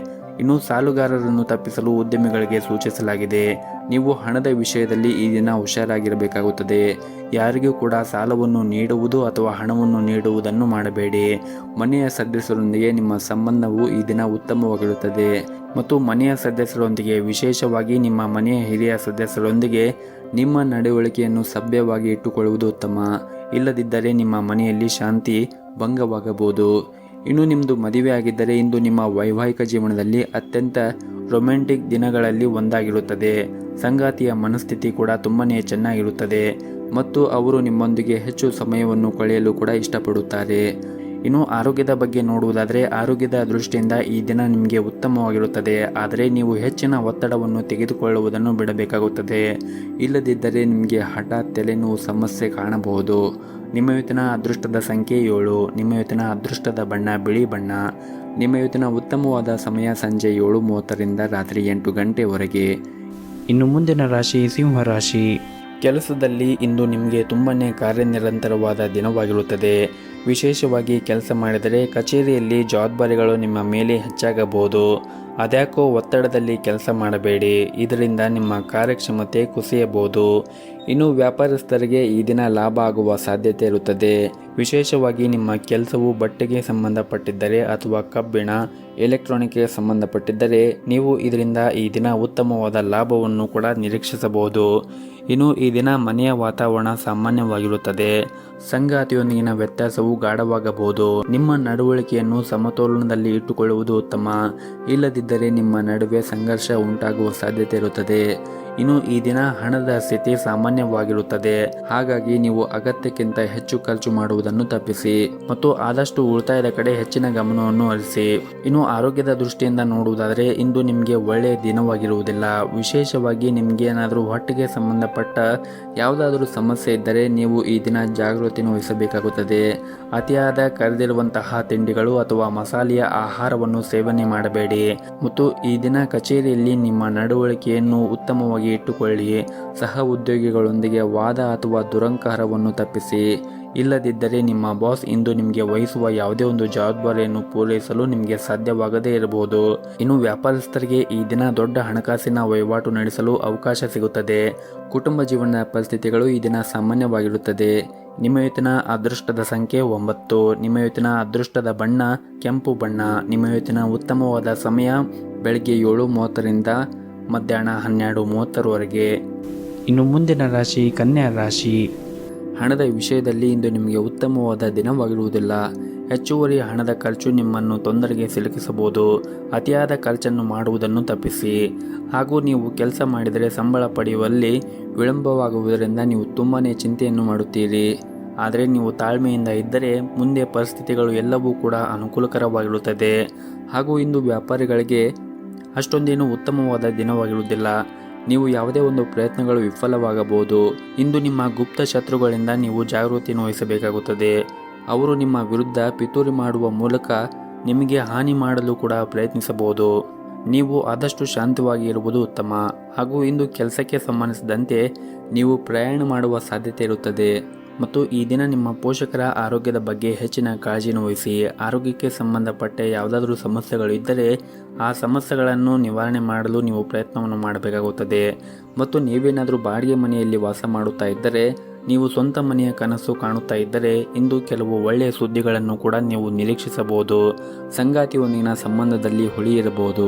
ಇನ್ನು ಸಾಲುಗಾರರನ್ನು ತಪ್ಪಿಸಲು ಉದ್ಯಮಿಗಳಿಗೆ ಸೂಚಿಸಲಾಗಿದೆ. ನೀವು ಹಣದ ವಿಷಯದಲ್ಲಿ ಈ ದಿನ ಹುಷಾರಾಗಿರಬೇಕಾಗುತ್ತದೆ. ಯಾರಿಗೂ ಕೂಡ ಸಾಲವನ್ನು ನೀಡುವುದು ಅಥವಾ ಹಣವನ್ನು ನೀಡುವುದನ್ನು ಮಾಡಬೇಡಿ. ಮನೆಯ ಸದಸ್ಯರೊಂದಿಗೆ ನಿಮ್ಮ ಸಂಬಂಧವು ಈ ದಿನ ಉತ್ತಮವಾಗಿರುತ್ತದೆ ಮತ್ತು ಮನೆಯ ಸದಸ್ಯರೊಂದಿಗೆ ವಿಶೇಷವಾಗಿ ನಿಮ್ಮ ಮನೆಯ ಹಿರಿಯ ಸದಸ್ಯರೊಂದಿಗೆ ನಿಮ್ಮ ನಡವಳಿಕೆಯನ್ನು ಸಭ್ಯವಾಗಿ ಇಟ್ಟುಕೊಳ್ಳುವುದು ಉತ್ತಮ. ಇಲ್ಲದಿದ್ದರೆ ನಿಮ್ಮ ಮನೆಯಲ್ಲಿ ಶಾಂತಿ ಭಂಗವಾಗಬಹುದು. ಇನ್ನು ನಿಮ್ಮದು ಮದುವೆ ಆಗಿದ್ದರೆ ಇಂದು ನಿಮ್ಮ ವೈವಾಹಿಕ ಜೀವನದಲ್ಲಿ ಅತ್ಯಂತ ರೊಮ್ಯಾಂಟಿಕ್ ದಿನಗಳಲ್ಲಿ ಒಂದಾಗಿರುತ್ತದೆ. ಸಂಗಾತಿಯ ಮನಸ್ಥಿತಿ ಕೂಡ ತುಂಬನೇ ಚೆನ್ನಾಗಿರುತ್ತದೆ ಮತ್ತು ಅವರು ನಿಮ್ಮೊಂದಿಗೆ ಹೆಚ್ಚು ಸಮಯವನ್ನು ಕಳೆಯಲು ಕೂಡ ಇಷ್ಟಪಡುತ್ತಾರೆ. ಇನ್ನು ಆರೋಗ್ಯದ ಬಗ್ಗೆ ನೋಡುವುದಾದರೆ ಆರೋಗ್ಯದ ದೃಷ್ಟಿಯಿಂದ ಈ ದಿನ ನಿಮಗೆ ಉತ್ತಮವಾಗಿರುತ್ತದೆ. ಆದರೆ ನೀವು ಹೆಚ್ಚಿನ ಒತ್ತಡವನ್ನು ತೆಗೆದುಕೊಳ್ಳುವುದನ್ನು ಬಿಡಬೇಕಾಗುತ್ತದೆ. ಇಲ್ಲದಿದ್ದರೆ ನಿಮಗೆ ಹಠಾತ್ ತಲೆನೋವು ಸಮಸ್ಯೆ ಕಾಣಬಹುದು. ನಿಮ್ಮ ಇವತ್ತಿನ ಅದೃಷ್ಟದ ಸಂಖ್ಯೆ 7. ನಿಮ್ಮ ಇವತ್ತಿನ ಅದೃಷ್ಟದ ಬಣ್ಣ ಬಿಳಿ ಬಣ್ಣ. ನಿಮ್ಮ ಇವತ್ತಿನ ಉತ್ತಮವಾದ ಸಮಯ ಸಂಜೆ 7:30ರಿಂದ ರಾತ್ರಿ 8 ಗಂಟೆವರೆಗೆ. ಇನ್ನು ಮುಂದಿನ ರಾಶಿ ಸಿಂಹ ರಾಶಿ. ಕೆಲಸದಲ್ಲಿ ಇಂದು ನಿಮಗೆ ತುಂಬನೇ ಕಾರ್ಯನಿರಂತರವಾದ ದಿನವಾಗಿರುತ್ತದೆ. ವಿಶೇಷವಾಗಿ ಕೆಲಸ ಮಾಡಿದರೆ ಕಚೇರಿಯಲ್ಲಿ ಜವಾಬ್ದಾರಿಗಳು ನಿಮ್ಮ ಮೇಲೆ ಹೆಚ್ಚಾಗಬಹುದು. ಅದ್ಯಾಕೋ ಒತ್ತಡದಲ್ಲಿ ಕೆಲಸ ಮಾಡಬೇಡಿ. ಇದರಿಂದ ನಿಮ್ಮ ಕಾರ್ಯಕ್ಷಮತೆ ಕುಸಿಯಬಹುದು. ಇನ್ನು ವ್ಯಾಪಾರಸ್ಥರಿಗೆ ಈ ದಿನ ಲಾಭ ಆಗುವ ಸಾಧ್ಯತೆ ಇರುತ್ತದೆ. ವಿಶೇಷವಾಗಿ ನಿಮ್ಮ ಕೆಲಸವು ಬಟ್ಟೆಗೆ ಸಂಬಂಧಪಟ್ಟಿದ್ದರೆ ಅಥವಾ ಕಬ್ಬಿಣ ಎಲೆಕ್ಟ್ರಾನಿಕ್ಗೆ ಸಂಬಂಧಪಟ್ಟಿದ್ದರೆ ನೀವು ಇದರಿಂದ ಈ ದಿನ ಉತ್ತಮವಾದ ಲಾಭವನ್ನು ಕೂಡ ನಿರೀಕ್ಷಿಸಬಹುದು. ಇನ್ನು ಈ ದಿನ ಮನೆಯ ವಾತಾವರಣ ಸಾಮಾನ್ಯವಾಗಿರುತ್ತದೆ. ಸಂಗಾತಿಯೊಂದಿಗಿನ ವ್ಯತ್ಯಾಸವು ಗಾಢವಾಗಬಹುದು. ನಿಮ್ಮ ನಡವಳಿಕೆಯನ್ನು ಸಮತೋಲನದಲ್ಲಿ ಇಟ್ಟುಕೊಳ್ಳುವುದು ಉತ್ತಮ. ಇಲ್ಲದಿದ್ದರೆ ನಿಮ್ಮ ನಡುವೆ ಸಂಘರ್ಷ ಉಂಟಾಗುವ ಸಾಧ್ಯತೆ ಇರುತ್ತದೆ. ಇನ್ನು ಈ ದಿನ ಹಣದ ಸ್ಥಿತಿ ಸಾಮಾನ್ಯವಾಗಿರುತ್ತದೆ. ಹಾಗಾಗಿ ನೀವು ಅಗತ್ಯಕ್ಕಿಂತ ಹೆಚ್ಚು ಖರ್ಚು ಮಾಡುವುದನ್ನು ತಪ್ಪಿಸಿ ಮತ್ತು ಆದಷ್ಟು ಉಳಿತಾಯದ ಕಡೆ ಹೆಚ್ಚಿನ ಗಮನವನ್ನು ಹರಿಸಿ. ಇನ್ನು ಆರೋಗ್ಯದ ದೃಷ್ಟಿಯಿಂದ ನೋಡುವುದಾದರೆ ಇಂದು ನಿಮಗೆ ಒಳ್ಳೆಯ ದಿನವಾಗಿರುವುದಿಲ್ಲ. ವಿಶೇಷವಾಗಿ ನಿಮಗೆ ಏನಾದರೂ ಹೊಟ್ಟೆಗೆ ಸಂಬಂಧಪಟ್ಟ ಯಾವುದಾದರೂ ಸಮಸ್ಯೆ ಇದ್ದರೆ ನೀವು ಈ ದಿನ ಜಾಗೃತಿಯನ್ನು ವಹಿಸಬೇಕಾಗುತ್ತದೆ. ಅತಿಯಾದ ಕರೆದಿರುವಂತಹ ತಿಂಡಿಗಳು ಅಥವಾ ಮಸಾಲೆಯ ಆಹಾರವನ್ನು ಸೇವನೆ ಮಾಡಬೇಡಿ ಮತ್ತು ಈ ದಿನ ಕಚೇರಿಯಲ್ಲಿ ನಿಮ್ಮ ನಡವಳಿಕೆಯನ್ನು ಉತ್ತಮವಾಗಿ ಇಟ್ಟುಕೊಳ್ಳಿ. ಸಹ ಉದ್ಯೋಗಿಗಳೊಂದಿಗೆ ವಾದ ಅಥವಾ ದುರಂಕಾರವನ್ನು ತಪ್ಪಿಸಿ. ಇಲ್ಲದಿದ್ದರೆ ನಿಮ್ಮ ಬಾಸ್ ಇಂದು ನಿಮಗೆ ವಹಿಸುವ ಯಾವುದೇ ಒಂದು ಜವಾಬ್ದಾರಿಯನ್ನು ಪೂರೈಸಲು ನಿಮಗೆ ಸಾಧ್ಯವಾಗದೇ ಇರಬಹುದು. ಇನ್ನು ವ್ಯಾಪಾರಸ್ಥರಿಗೆ ಈ ದಿನ ದೊಡ್ಡ ಹಣಕಾಸಿನ ವಹಿವಾಟು ನಡೆಸಲು ಅವಕಾಶ ಸಿಗುತ್ತದೆ. ಕುಟುಂಬ ಜೀವನದ ಪರಿಸ್ಥಿತಿಗಳು ಈ ದಿನ ಸಾಮಾನ್ಯವಾಗಿರುತ್ತದೆ. ನಿಮ್ಮ ಇವತ್ತಿನ ಅದೃಷ್ಟದ ಸಂಖ್ಯೆ 9. ನಿಮ್ಮ ಇವತ್ತಿನ ಅದೃಷ್ಟದ ಬಣ್ಣ ಕೆಂಪು ಬಣ್ಣ. ನಿಮ್ಮ ಇವತ್ತಿನ ಉತ್ತಮವಾದ ಸಮಯ ಬೆಳಗ್ಗೆ 7:30ರಿಂದ ಮಧ್ಯಾಹ್ನ 12:30ರವರೆಗೆ. ಇನ್ನು ಮುಂದಿನ ರಾಶಿ ಕನ್ಯಾ ರಾಶಿ. ಹಣದ ವಿಷಯದಲ್ಲಿ ಇಂದು ನಿಮಗೆ ಉತ್ತಮವಾದ ದಿನವಾಗಿರುವುದಿಲ್ಲ. ಹೆಚ್ಚುವರಿ ಹಣದ ಖರ್ಚು ನಿಮ್ಮನ್ನು ತೊಂದರೆಗೆ ಸಿಲುಕಿಸಬಹುದು. ಅತಿಯಾದ ಖರ್ಚನ್ನು ಮಾಡುವುದನ್ನು ತಪ್ಪಿಸಿ. ಹಾಗೂ ನೀವು ಕೆಲಸ ಮಾಡಿದರೆ ಸಂಬಳ ಪಡೆಯುವಲ್ಲಿ ವಿಳಂಬವಾಗುವುದರಿಂದ ನೀವು ತುಂಬಾ ಚಿಂತೆಯನ್ನು ಮಾಡುತ್ತೀರಿ. ಆದರೆ ನೀವು ತಾಳ್ಮೆಯಿಂದ ಇದ್ದರೆ ಮುಂದೆ ಪರಿಸ್ಥಿತಿಗಳು ಎಲ್ಲವೂ ಕೂಡ ಅನುಕೂಲಕರವಾಗಿರುತ್ತದೆ. ಹಾಗೂ ಇಂದು ವ್ಯಾಪಾರಿಗಳಿಗೆ ಅಷ್ಟೊಂದೇನು ಉತ್ತಮವಾದ ದಿನವಾಗಿರುವುದಿಲ್ಲ. ನೀವು ಯಾವುದೇ ಒಂದು ಪ್ರಯತ್ನಗಳು ವಿಫಲವಾಗಬಹುದು. ಇಂದು ನಿಮ್ಮ ಗುಪ್ತ ಶತ್ರುಗಳಿಂದ ನೀವು ಜಾಗೃತಿಯನ್ನು ವಹಿಸಬೇಕಾಗುತ್ತದೆ. ಅವರು ನಿಮ್ಮ ವಿರುದ್ಧ ಪಿತೂರಿ ಮಾಡುವ ಮೂಲಕ ನಿಮಗೆ ಹಾನಿ ಮಾಡಲು ಕೂಡ ಪ್ರಯತ್ನಿಸಬಹುದು. ನೀವು ಆದಷ್ಟು ಶಾಂತವಾಗಿ ಇರುವುದು ಉತ್ತಮ. ಹಾಗೂ ಇಂದು ಕೆಲಸಕ್ಕೆ ಸಂಬಂಧಿಸಿದಂತೆ ನೀವು ಪ್ರಯಾಣ ಮಾಡುವ ಸಾಧ್ಯತೆ ಇರುತ್ತದೆ ಮತ್ತು ಈ ದಿನ ನಿಮ್ಮ ಪೋಷಕರ ಆರೋಗ್ಯದ ಬಗ್ಗೆ ಹೆಚ್ಚಿನ ಕಾಳಜಿಯನ್ನು ವಹಿಸಿ. ಆರೋಗ್ಯಕ್ಕೆ ಸಂಬಂಧಪಟ್ಟ ಯಾವುದಾದ್ರೂ ಸಮಸ್ಯೆಗಳು ಇದ್ದರೆ ಆ ಸಮಸ್ಯೆಗಳನ್ನು ನಿವಾರಣೆ ಮಾಡಲು ನೀವು ಪ್ರಯತ್ನವನ್ನು ಮಾಡಬೇಕಾಗುತ್ತದೆ. ಮತ್ತು ನೀವೇನಾದರೂ ಬಾಡಿಗೆ ಮನೆಯಲ್ಲಿ ವಾಸ ಮಾಡುತ್ತಾ ಇದ್ದರೆ, ನೀವು ಸ್ವಂತ ಮನೆಯ ಕನಸು ಕಾಣುತ್ತಾ ಇದ್ದರೆ ಇಂದು ಕೆಲವು ಒಳ್ಳೆಯ ಸುದ್ದಿಗಳನ್ನು ಕೂಡ ನೀವು ನಿರೀಕ್ಷಿಸಬಹುದು. ಸಂಗಾತಿಯೊಂದಿಗಿನ ಸಂಬಂಧದಲ್ಲಿ ಹುಳಿ ಇರಬಹುದು.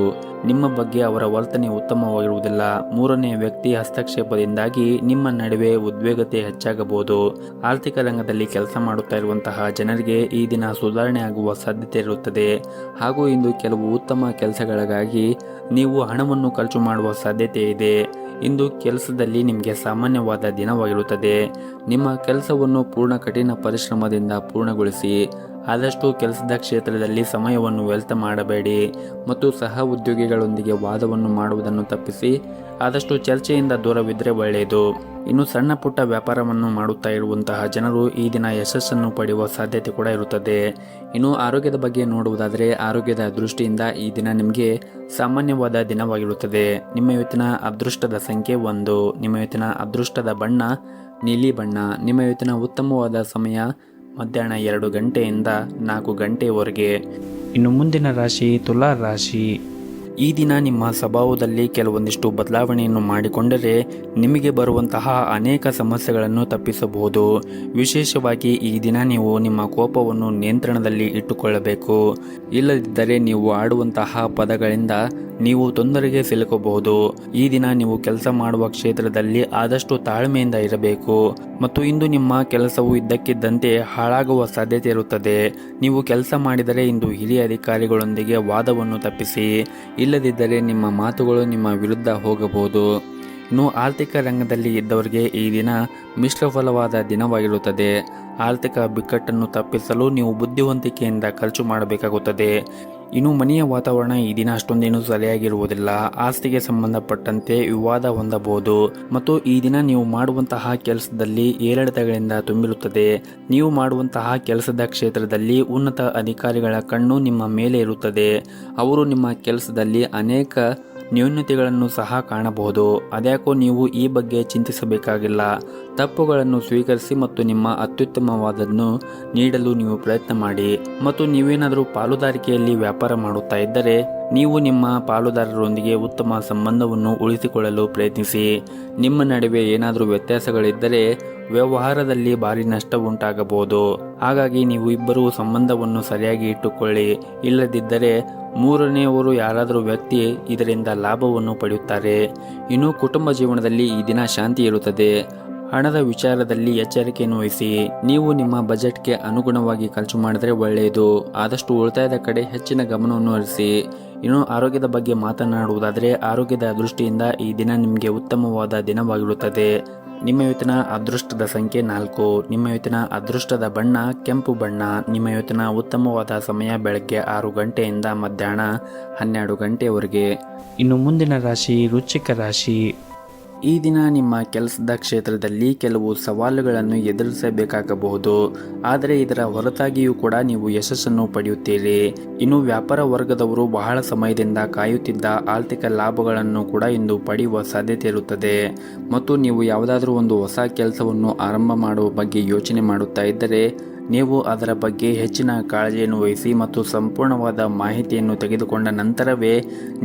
ನಿಮ್ಮ ಬಗ್ಗೆ ಅವರ ವರ್ತನೆ ಉತ್ತಮವಾಗಿರುವುದಿಲ್ಲ. ಮೂರನೇ ವ್ಯಕ್ತಿ ಹಸ್ತಕ್ಷೇಪದಿಂದಾಗಿ ನಿಮ್ಮ ನಡುವೆ ಉದ್ವೇಗತೆ ಹೆಚ್ಚಾಗಬಹುದು. ಆರ್ಥಿಕ ರಂಗದಲ್ಲಿ ಕೆಲಸ ಮಾಡುತ್ತಾ ಇರುವಂತಹ ಜನರಿಗೆ ಈ ದಿನ ಸುಧಾರಣೆ ಆಗುವ ಸಾಧ್ಯತೆ ಇರುತ್ತದೆ. ಹಾಗೂ ಇಂದು ಕೆಲವು ಉತ್ತಮ ಕೆಲಸಗಳಿಗಾಗಿ ನೀವು ಹಣವನ್ನು ಖರ್ಚು ಮಾಡುವ ಸಾಧ್ಯತೆ ಇದೆ. ಇಂದು ಕೆಲಸದಲ್ಲಿ ನಿಮಗೆ ಸಾಮಾನ್ಯವಾದ ದಿನವಾಗಿರುತ್ತದೆ. ನಿಮ್ಮ ಕೆಲಸವನ್ನು ಪೂರ್ಣ ಕಠಿಣ ಪರಿಶ್ರಮದಿಂದ ಪೂರ್ಣಗೊಳಿಸಿ. ಆದಷ್ಟು ಕೆಲಸದ ಕ್ಷೇತ್ರದಲ್ಲಿ ಸಮಯವನ್ನು ವ್ಯರ್ಥ ಮಾಡಬೇಡಿ ಮತ್ತು ಸಹ ಉದ್ಯೋಗಿಗಳೊಂದಿಗೆ ವಾದವನ್ನು ಮಾಡುವುದನ್ನು ತಪ್ಪಿಸಿ. ಆದಷ್ಟು ಚರ್ಚೆಯಿಂದ ದೂರವಿದ್ದರೆ ಒಳ್ಳೆಯದು. ಇನ್ನು ಸಣ್ಣ ಪುಟ್ಟ ವ್ಯಾಪಾರವನ್ನು ಮಾಡುತ್ತಾ ಇರುವಂತಹ ಜನರು ಈ ದಿನ ಯಶಸ್ಸನ್ನು ಪಡೆಯುವ ಸಾಧ್ಯತೆ ಕೂಡ ಇರುತ್ತದೆ. ಇನ್ನು ಆರೋಗ್ಯದ ಬಗ್ಗೆ ನೋಡುವುದಾದರೆ ಆರೋಗ್ಯದ ದೃಷ್ಟಿಯಿಂದ ಈ ದಿನ ನಿಮಗೆ ಸಾಮಾನ್ಯವಾದ ದಿನವಾಗಿರುತ್ತದೆ. ನಿಮ್ಮ ಇವತ್ತಿನ ಅದೃಷ್ಟದ ಸಂಖ್ಯೆ 1. ನಿಮ್ಮ ಇವತ್ತಿನ ಅದೃಷ್ಟದ ಬಣ್ಣ ನೀಲಿ ಬಣ್ಣ. ನಿಮ್ಮ ಇವತ್ತಿನ ಉತ್ತಮವಾದ ಸಮಯ ಮಧ್ಯಾಹ್ನ 2 ಗಂಟೆಯಿಂದ 4 ಗಂಟೆಯವರೆಗೆ. ಇನ್ನು ಮುಂದಿನ ರಾಶಿ ತುಲಾ ರಾಶಿ. ಈ ದಿನ ನಿಮ್ಮ ಸ್ವಭಾವದಲ್ಲಿ ಕೆಲವೊಂದಿಷ್ಟು ಬದಲಾವಣೆಯನ್ನು ಮಾಡಿಕೊಂಡರೆ ನಿಮಗೆ ಬರುವಂತಹ ಅನೇಕ ಸಮಸ್ಯೆಗಳನ್ನು ತಪ್ಪಿಸಬಹುದು. ವಿಶೇಷವಾಗಿ ಈ ದಿನ ನೀವು ನಿಮ್ಮ ಕೋಪವನ್ನು ನಿಯಂತ್ರಣದಲ್ಲಿ ಇಟ್ಟುಕೊಳ್ಳಬೇಕು. ಇಲ್ಲದಿದ್ದರೆ ನೀವು ಆಡುವಂತಹ ಪದಗಳಿಂದ ನೀವು ತೊಂದರೆಗೆ ಸಿಲುಕಬಹುದು. ಈ ದಿನ ನೀವು ಕೆಲಸ ಮಾಡುವ ಕ್ಷೇತ್ರದಲ್ಲಿ ಆದಷ್ಟು ತಾಳ್ಮೆಯಿಂದ ಇರಬೇಕು ಮತ್ತು ಇಂದು ನಿಮ್ಮ ಕೆಲಸವು ಇದ್ದಕ್ಕಿದ್ದಂತೆ ಹಾಳಾಗುವ ಸಾಧ್ಯತೆ ಇರುತ್ತದೆ. ನೀವು ಕೆಲಸ ಮಾಡಿದರೆ ಇಂದು ಹಿರಿಯ ಅಧಿಕಾರಿಗಳೊಂದಿಗೆ ವಾದವನ್ನು ತಪ್ಪಿಸಿ. ಇಲ್ಲದಿದ್ದರೆ ನಿಮ್ಮ ಮಾತುಗಳು ನಿಮ್ಮ ವಿರುದ್ಧ ಹೋಗಬಹುದು. ಇನ್ನು ಆರ್ಥಿಕ ರಂಗದಲ್ಲಿ ಇದ್ದವರಿಗೆ ಈ ದಿನ ಮಿಶ್ರಫಲವಾದ ದಿನವಾಗಿರುತ್ತದೆ. ಆರ್ಥಿಕ ಬಿಕ್ಕಟ್ಟನ್ನು ತಪ್ಪಿಸಲು ನೀವು ಬುದ್ಧಿವಂತಿಕೆಯಿಂದ ಖರ್ಚು ಮಾಡಬೇಕಾಗುತ್ತದೆ. ಇನ್ನು ಮನೆಯ ವಾತಾವರಣ ಈ ದಿನ ಅಷ್ಟೊಂದೇನು ಸರಿಯಾಗಿರುವುದಿಲ್ಲ. ಆಸ್ತಿಗೆ ಸಂಬಂಧಪಟ್ಟಂತೆ ವಿವಾದ ಹೊಂದಬಹುದು ಮತ್ತು ಈ ದಿನ ನೀವು ಮಾಡುವಂತಹ ಕೆಲಸದಲ್ಲಿ ಏರಿಳಿತಗಳಿಂದ ತುಂಬಿರುತ್ತದೆ. ನೀವು ಮಾಡುವಂತಹ ಕೆಲಸದ ಕ್ಷೇತ್ರದಲ್ಲಿ ಉನ್ನತ ಅಧಿಕಾರಿಗಳ ಕಣ್ಣು ನಿಮ್ಮ ಮೇಲೆ ಇರುತ್ತದೆ. ಅವರು ನಿಮ್ಮ ಕೆಲಸದಲ್ಲಿ ಅನೇಕ ನ್ಯೂನತೆಗಳನ್ನು ಸಹ ಕಾಣಬಹುದು. ಅದ್ಯಾಕೋ ನೀವು ಈ ಬಗ್ಗೆ ಚಿಂತಿಸಬೇಕಾಗಿಲ್ಲ. ತಪ್ಪುಗಳನ್ನು ಸ್ವೀಕರಿಸಿ ಮತ್ತು ನಿಮ್ಮ ಅತ್ಯುತ್ತಮವಾದನ್ನು ನೀಡಲು ನೀವು ಪ್ರಯತ್ನ ಮಾಡಿ. ಮತ್ತು ನೀವೇನಾದರೂ ಪಾಲುದಾರಿಕೆಯಲ್ಲಿ ವ್ಯಾಪಾರ ಮಾಡುತ್ತಾ ಇದ್ದರೆ ನೀವು ನಿಮ್ಮ ಪಾಲುದಾರರೊಂದಿಗೆ ಉತ್ತಮ ಸಂಬಂಧವನ್ನು ಉಳಿಸಿಕೊಳ್ಳಲು ಪ್ರಯತ್ನಿಸಿ. ನಿಮ್ಮ ನಡುವೆ ಏನಾದರೂ ವ್ಯತ್ಯಾಸಗಳಿದ್ದರೆ ವ್ಯವಹಾರದಲ್ಲಿ ಭಾರಿ ನಷ್ಟ ಉಂಟಾಗಬಹುದು. ಹಾಗಾಗಿ ನೀವು ಇಬ್ಬರು ಸಂಬಂಧವನ್ನು ಸರಿಯಾಗಿ ಇಟ್ಟುಕೊಳ್ಳಿ. ಇಲ್ಲದಿದ್ದರೆ ಮೂರನೆಯವರು ಯಾರಾದರೂ ವ್ಯಕ್ತಿ ಇದರಿಂದ ಲಾಭವನ್ನು ಪಡೆಯುತ್ತಾರೆ. ಇನ್ನು ಕುಟುಂಬ ಜೀವನದಲ್ಲಿ ಈ ದಿನ ಶಾಂತಿ ಇರುತ್ತದೆ. ಹಣದ ವಿಚಾರದಲ್ಲಿ ಎಚ್ಚರಿಕೆಯನ್ನು ವಹಿಸಿ. ನೀವು ನಿಮ್ಮ ಬಜೆಟ್ಗೆ ಅನುಗುಣವಾಗಿ ಖರ್ಚು ಮಾಡಿದರೆ ಒಳ್ಳೆಯದು. ಆದಷ್ಟು ಉಳಿತಾಯದ ಕಡೆ ಹೆಚ್ಚಿನ ಗಮನವನ್ನು ಹರಿಸಿ. ಇನ್ನು ಆರೋಗ್ಯದ ಬಗ್ಗೆ ಮಾತನಾಡುವುದಾದರೆ ಆರೋಗ್ಯದ ದೃಷ್ಟಿಯಿಂದ ಈ ದಿನ ನಿಮಗೆ ಉತ್ತಮವಾದ ದಿನವಾಗಿರುತ್ತದೆ. ನಿಮ್ಮ ಇವತ್ತಿನ ಅದೃಷ್ಟದ ಸಂಖ್ಯೆ 4. ನಿಮ್ಮ ಇವತ್ತಿನ ಅದೃಷ್ಟದ ಬಣ್ಣ ಕೆಂಪು ಬಣ್ಣ. ನಿಮ್ಮ ಇವತ್ತಿನ ಉತ್ತಮವಾದ ಸಮಯ ಬೆಳಗ್ಗೆ 6 ಗಂಟೆಯಿಂದ ಮಧ್ಯಾಹ್ನ 12 ಗಂಟೆಯವರೆಗೆ. ಇನ್ನು ಮುಂದಿನ ರಾಶಿ ವೃಶ್ಚಿಕ ರಾಶಿ. ಈ ದಿನ ನಿಮ್ಮ ಕೆಲಸದ ಕ್ಷೇತ್ರದಲ್ಲಿ ಕೆಲವು ಸವಾಲುಗಳನ್ನು ಎದುರಿಸಬೇಕಾಗಬಹುದು. ಆದರೆ ಇದರ ಹೊರತಾಗಿಯೂ ಕೂಡ ನೀವು ಯಶಸ್ಸನ್ನು ಪಡೆಯುತ್ತೀರಿ. ಇನ್ನು ವ್ಯಾಪಾರ ವರ್ಗದವರು ಬಹಳ ಸಮಯದಿಂದ ಕಾಯುತ್ತಿದ್ದ ಆರ್ಥಿಕ ಲಾಭಗಳನ್ನು ಕೂಡ ಇಂದು ಪಡೆಯುವ ಸಾಧ್ಯತೆ ಇರುತ್ತದೆ. ಮತ್ತು ನೀವು ಯಾವುದಾದ್ರೂ ಒಂದು ಹೊಸ ಕೆಲಸವನ್ನು ಆರಂಭ ಮಾಡುವ ಬಗ್ಗೆ ಯೋಚನೆ ಮಾಡುತ್ತಾ ಇದ್ದರೆ ನೀವು ಅದರ ಬಗ್ಗೆ ಹೆಚ್ಚಿನ ಕಾಳಜಿಯನ್ನು ವಹಿಸಿ ಮತ್ತು ಸಂಪೂರ್ಣವಾದ ಮಾಹಿತಿಯನ್ನು ತೆಗೆದುಕೊಂಡ ನಂತರವೇ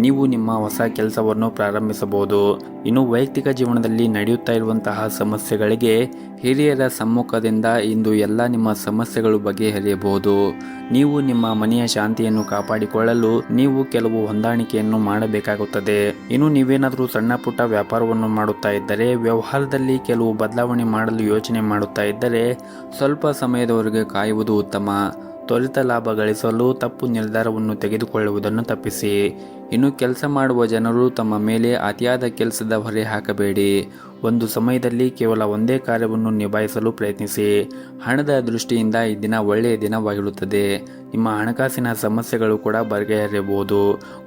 ನೀವು ನಿಮ್ಮ ಹೊಸ ಕೆಲಸವನ್ನು ಪ್ರಾರಂಭಿಸಬಹುದು. ಇನ್ನು ವೈಯಕ್ತಿಕ ಜೀವನದಲ್ಲಿ ನಡೆಯುತ್ತಾ ಇರುವಂತಹ ಸಮಸ್ಯೆಗಳಿಗೆ ಹಿರಿಯರ ಸಮ್ಮುಖದಿಂದ ಇಂದು ಎಲ್ಲ ನಿಮ್ಮ ಸಮಸ್ಯೆಗಳು ಬಗೆಹರಿಯಬಹುದು. ನೀವು ನಿಮ್ಮ ಮನೆಯ ಶಾಂತಿಯನ್ನು ಕಾಪಾಡಿಕೊಳ್ಳಲು ನೀವು ಕೆಲವು ಹೊಂದಾಣಿಕೆಯನ್ನು ಮಾಡಬೇಕಾಗುತ್ತದೆ. ಇನ್ನು ನೀವೇನಾದರೂ ಸಣ್ಣ ಪುಟ್ಟ ವ್ಯಾಪಾರವನ್ನು ಮಾಡುತ್ತಾ ಇದ್ದರೆ ವ್ಯವಹಾರದಲ್ಲಿ ಕೆಲವು ಬದಲಾವಣೆ ಮಾಡಲು ಯೋಚನೆ ಮಾಡುತ್ತಾ ಇದ್ದರೆ ಸ್ವಲ್ಪ ಸಮಯದವರೆಗೆ ಕಾಯುವುದು ಉತ್ತಮ. ತ್ವರಿತ ಲಾಭ ಗಳಿಸಲು ತಪ್ಪು ನಿರ್ಧಾರವನ್ನು ತೆಗೆದುಕೊಳ್ಳುವುದನ್ನು ತಪ್ಪಿಸಿ. ಇನ್ನು ಕೆಲಸ ಮಾಡುವ ಜನರು ತಮ್ಮ ಮೇಲೆ ಅತಿಯಾದ ಕೆಲಸದ ಹೊರೆ ಹಾಕಬೇಡಿ. ಒಂದು ಸಮಯದಲ್ಲಿ ಕೇವಲ ಒಂದೇ ಕಾರ್ಯವನ್ನು ನಿಭಾಯಿಸಲು ಪ್ರಯತ್ನಿಸಿ. ಹಣದ ದೃಷ್ಟಿಯಿಂದ ಈ ದಿನ ಒಳ್ಳೆಯ ದಿನವಾಗಿರುತ್ತದೆ. ನಿಮ್ಮ ಹಣಕಾಸಿನ ಸಮಸ್ಯೆಗಳು ಕೂಡ ಬಗೆಹರಿಯಬಹುದು.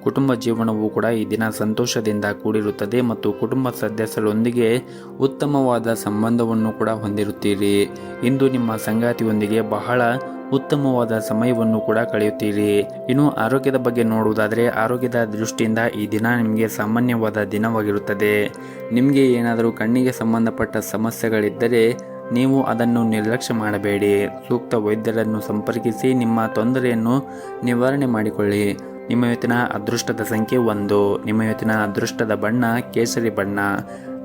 ಕುಟುಂಬ ಜೀವನವು ಕೂಡ ಈ ದಿನ ಸಂತೋಷದಿಂದ ಕೂಡಿರುತ್ತದೆ ಮತ್ತು ಕುಟುಂಬ ಸದಸ್ಯರೊಂದಿಗೆ ಉತ್ತಮವಾದ ಸಂಬಂಧವನ್ನು ಕೂಡ ಹೊಂದಿರುತ್ತೀರಿ. ಇಂದು ನಿಮ್ಮ ಸಂಗಾತಿಯೊಂದಿಗೆ ಬಹಳ ಉತ್ತಮವಾದ ಸಮಯವನ್ನು ಕೂಡ ಕಳೆಯುತ್ತೀರಿ. ಇನ್ನು ಆರೋಗ್ಯದ ಬಗ್ಗೆ ನೋಡುವುದಾದರೆ ಆರೋಗ್ಯದ ದೃಷ್ಟಿಯಿಂದ ಈ ದಿನ ನಿಮಗೆ ಸಾಮಾನ್ಯವಾದ ದಿನವಾಗಿರುತ್ತದೆ. ನಿಮಗೆ ಏನಾದರೂ ಕಣ್ಣಿಗೆ ಸಂಬಂಧಪಟ್ಟ ಸಮಸ್ಯೆಗಳಿದ್ದರೆ ನೀವು ಅದನ್ನು ನಿರ್ಲಕ್ಷ್ಯ ಮಾಡಬೇಡಿ. ಸೂಕ್ತ ವೈದ್ಯರನ್ನು ಸಂಪರ್ಕಿಸಿ ನಿಮ್ಮ ತೊಂದರೆಯನ್ನು ನಿವಾರಣೆ ಮಾಡಿಕೊಳ್ಳಿ. ನಿಮ್ಮ ಇವತ್ತಿನ ಅದೃಷ್ಟದ ಸಂಖ್ಯೆ 1. ನಿಮ್ಮ ಇವತ್ತಿನ ಅದೃಷ್ಟದ ಬಣ್ಣ ಕೇಸರಿ ಬಣ್ಣ.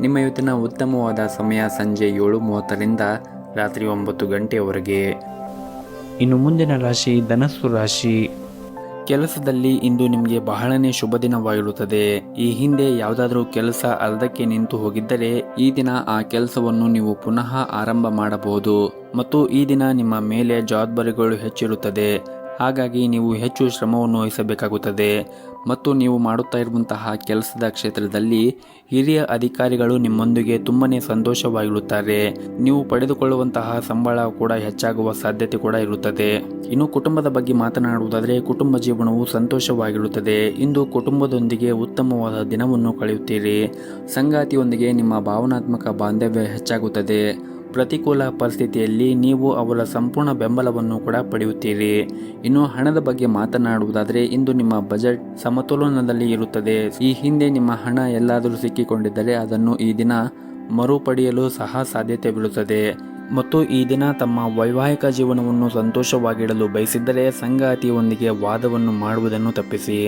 ನಿಮ್ಮ ಇವತ್ತಿನ ಉತ್ತಮವಾದ ಸಮಯ ಸಂಜೆ 7:30ರಿಂದ ರಾತ್ರಿ 9 ಗಂಟೆಯವರೆಗೆ. ಇನ್ನು ಮುಂದಿನ ರಾಶಿ ಧನಸ್ಸು ರಾಶಿ. ಕೆಲಸದಲ್ಲಿ ಇಂದು ನಿಮಗೆ ಬಹಳನೇ ಶುಭ ದಿನವಾಗಿರುತ್ತದೆ. ಈ ಹಿಂದೆ ಯಾವುದಾದ್ರೂ ಕೆಲಸ ಅರ್ಧಕ್ಕೆ ನಿಂತು ಹೋಗಿದ್ದರೆ ಈ ದಿನ ಆ ಕೆಲಸವನ್ನು ನೀವು ಪುನಃ ಆರಂಭ ಮಾಡಬಹುದು. ಮತ್ತು ಈ ದಿನ ನಿಮ್ಮ ಮೇಲೆ ಜವಾಬ್ದಾರಿಗಳು ಹೆಚ್ಚಿರುತ್ತದೆ. ಹಾಗಾಗಿ ನೀವು ಹೆಚ್ಚು ಶ್ರಮವನ್ನು ವಹಿಸಬೇಕಾಗುತ್ತದೆ. ಮತ್ತು ನೀವು ಮಾಡುತ್ತಾ ಇರುವಂತಹ ಕೆಲಸದ ಕ್ಷೇತ್ರದಲ್ಲಿ ಹಿರಿಯ ಅಧಿಕಾರಿಗಳು ನಿಮ್ಮೊಂದಿಗೆ ತುಂಬನೇ ಸಂತೋಷವಾಗಿರುತ್ತಾರೆ. ನೀವು ಪಡೆದುಕೊಳ್ಳುವಂತಹ ಸಂಬಳ ಕೂಡ ಹೆಚ್ಚಾಗುವ ಸಾಧ್ಯತೆ ಕೂಡ ಇರುತ್ತದೆ. ಇನ್ನು ಕುಟುಂಬದ ಬಗ್ಗೆ ಮಾತನಾಡುವುದಾದರೆ ಕುಟುಂಬ ಜೀವನವು ಸಂತೋಷವಾಗಿರುತ್ತದೆ. ಇಂದು ಕುಟುಂಬದೊಂದಿಗೆ ಉತ್ತಮವಾದ ದಿನವನ್ನು ಕಳೆಯುತ್ತೀರಿ. ಸಂಗಾತಿಯೊಂದಿಗೆ ನಿಮ್ಮ ಭಾವನಾತ್ಮಕ ಬಾಂಧವ್ಯ ಹೆಚ್ಚಾಗುತ್ತದೆ. ಪ್ರತಿಕೂಲ ಪರಿಸ್ಥಿತಿಯಲ್ಲಿ ನೀವು ಅವರ ಸಂಪೂರ್ಣ ಬೆಂಬಲವನ್ನು ಕೂಡ ಪಡೆಯುತ್ತೀರಿ. ಇನ್ನು ಹಣದ ಬಗ್ಗೆ ಮಾತನಾಡುವುದಾದರೆ ಇಂದು ನಿಮ್ಮ ಬಜೆಟ್ ಸಮತೋಲನದಲ್ಲಿ ಇರುತ್ತದೆ. ಈ ಹಿಂದೆ ನಿಮ್ಮ ಹಣ ಎಲ್ಲಾದರೂ ಸಿಕ್ಕಿಕೊಂಡಿದ್ದರೆ ಅದನ್ನು ಈ ದಿನ ಮರುಪಡೆಯಲು ಸಹ ಸಾಧ್ಯತೆವಿರುತ್ತದೆ. ಮತ್ತು ಈ ದಿನ ತಮ್ಮ ವೈವಾಹಿಕ ಜೀವನವನ್ನು ಸಂತೋಷವಾಗಿಡಲು ಬಯಸಿದ್ದರೆ ಸಂಗಾತಿಯೊಂದಿಗೆ ವಾದವನ್ನು ಮಾಡುವುದನ್ನು ತಪ್ಪಿಸಿ.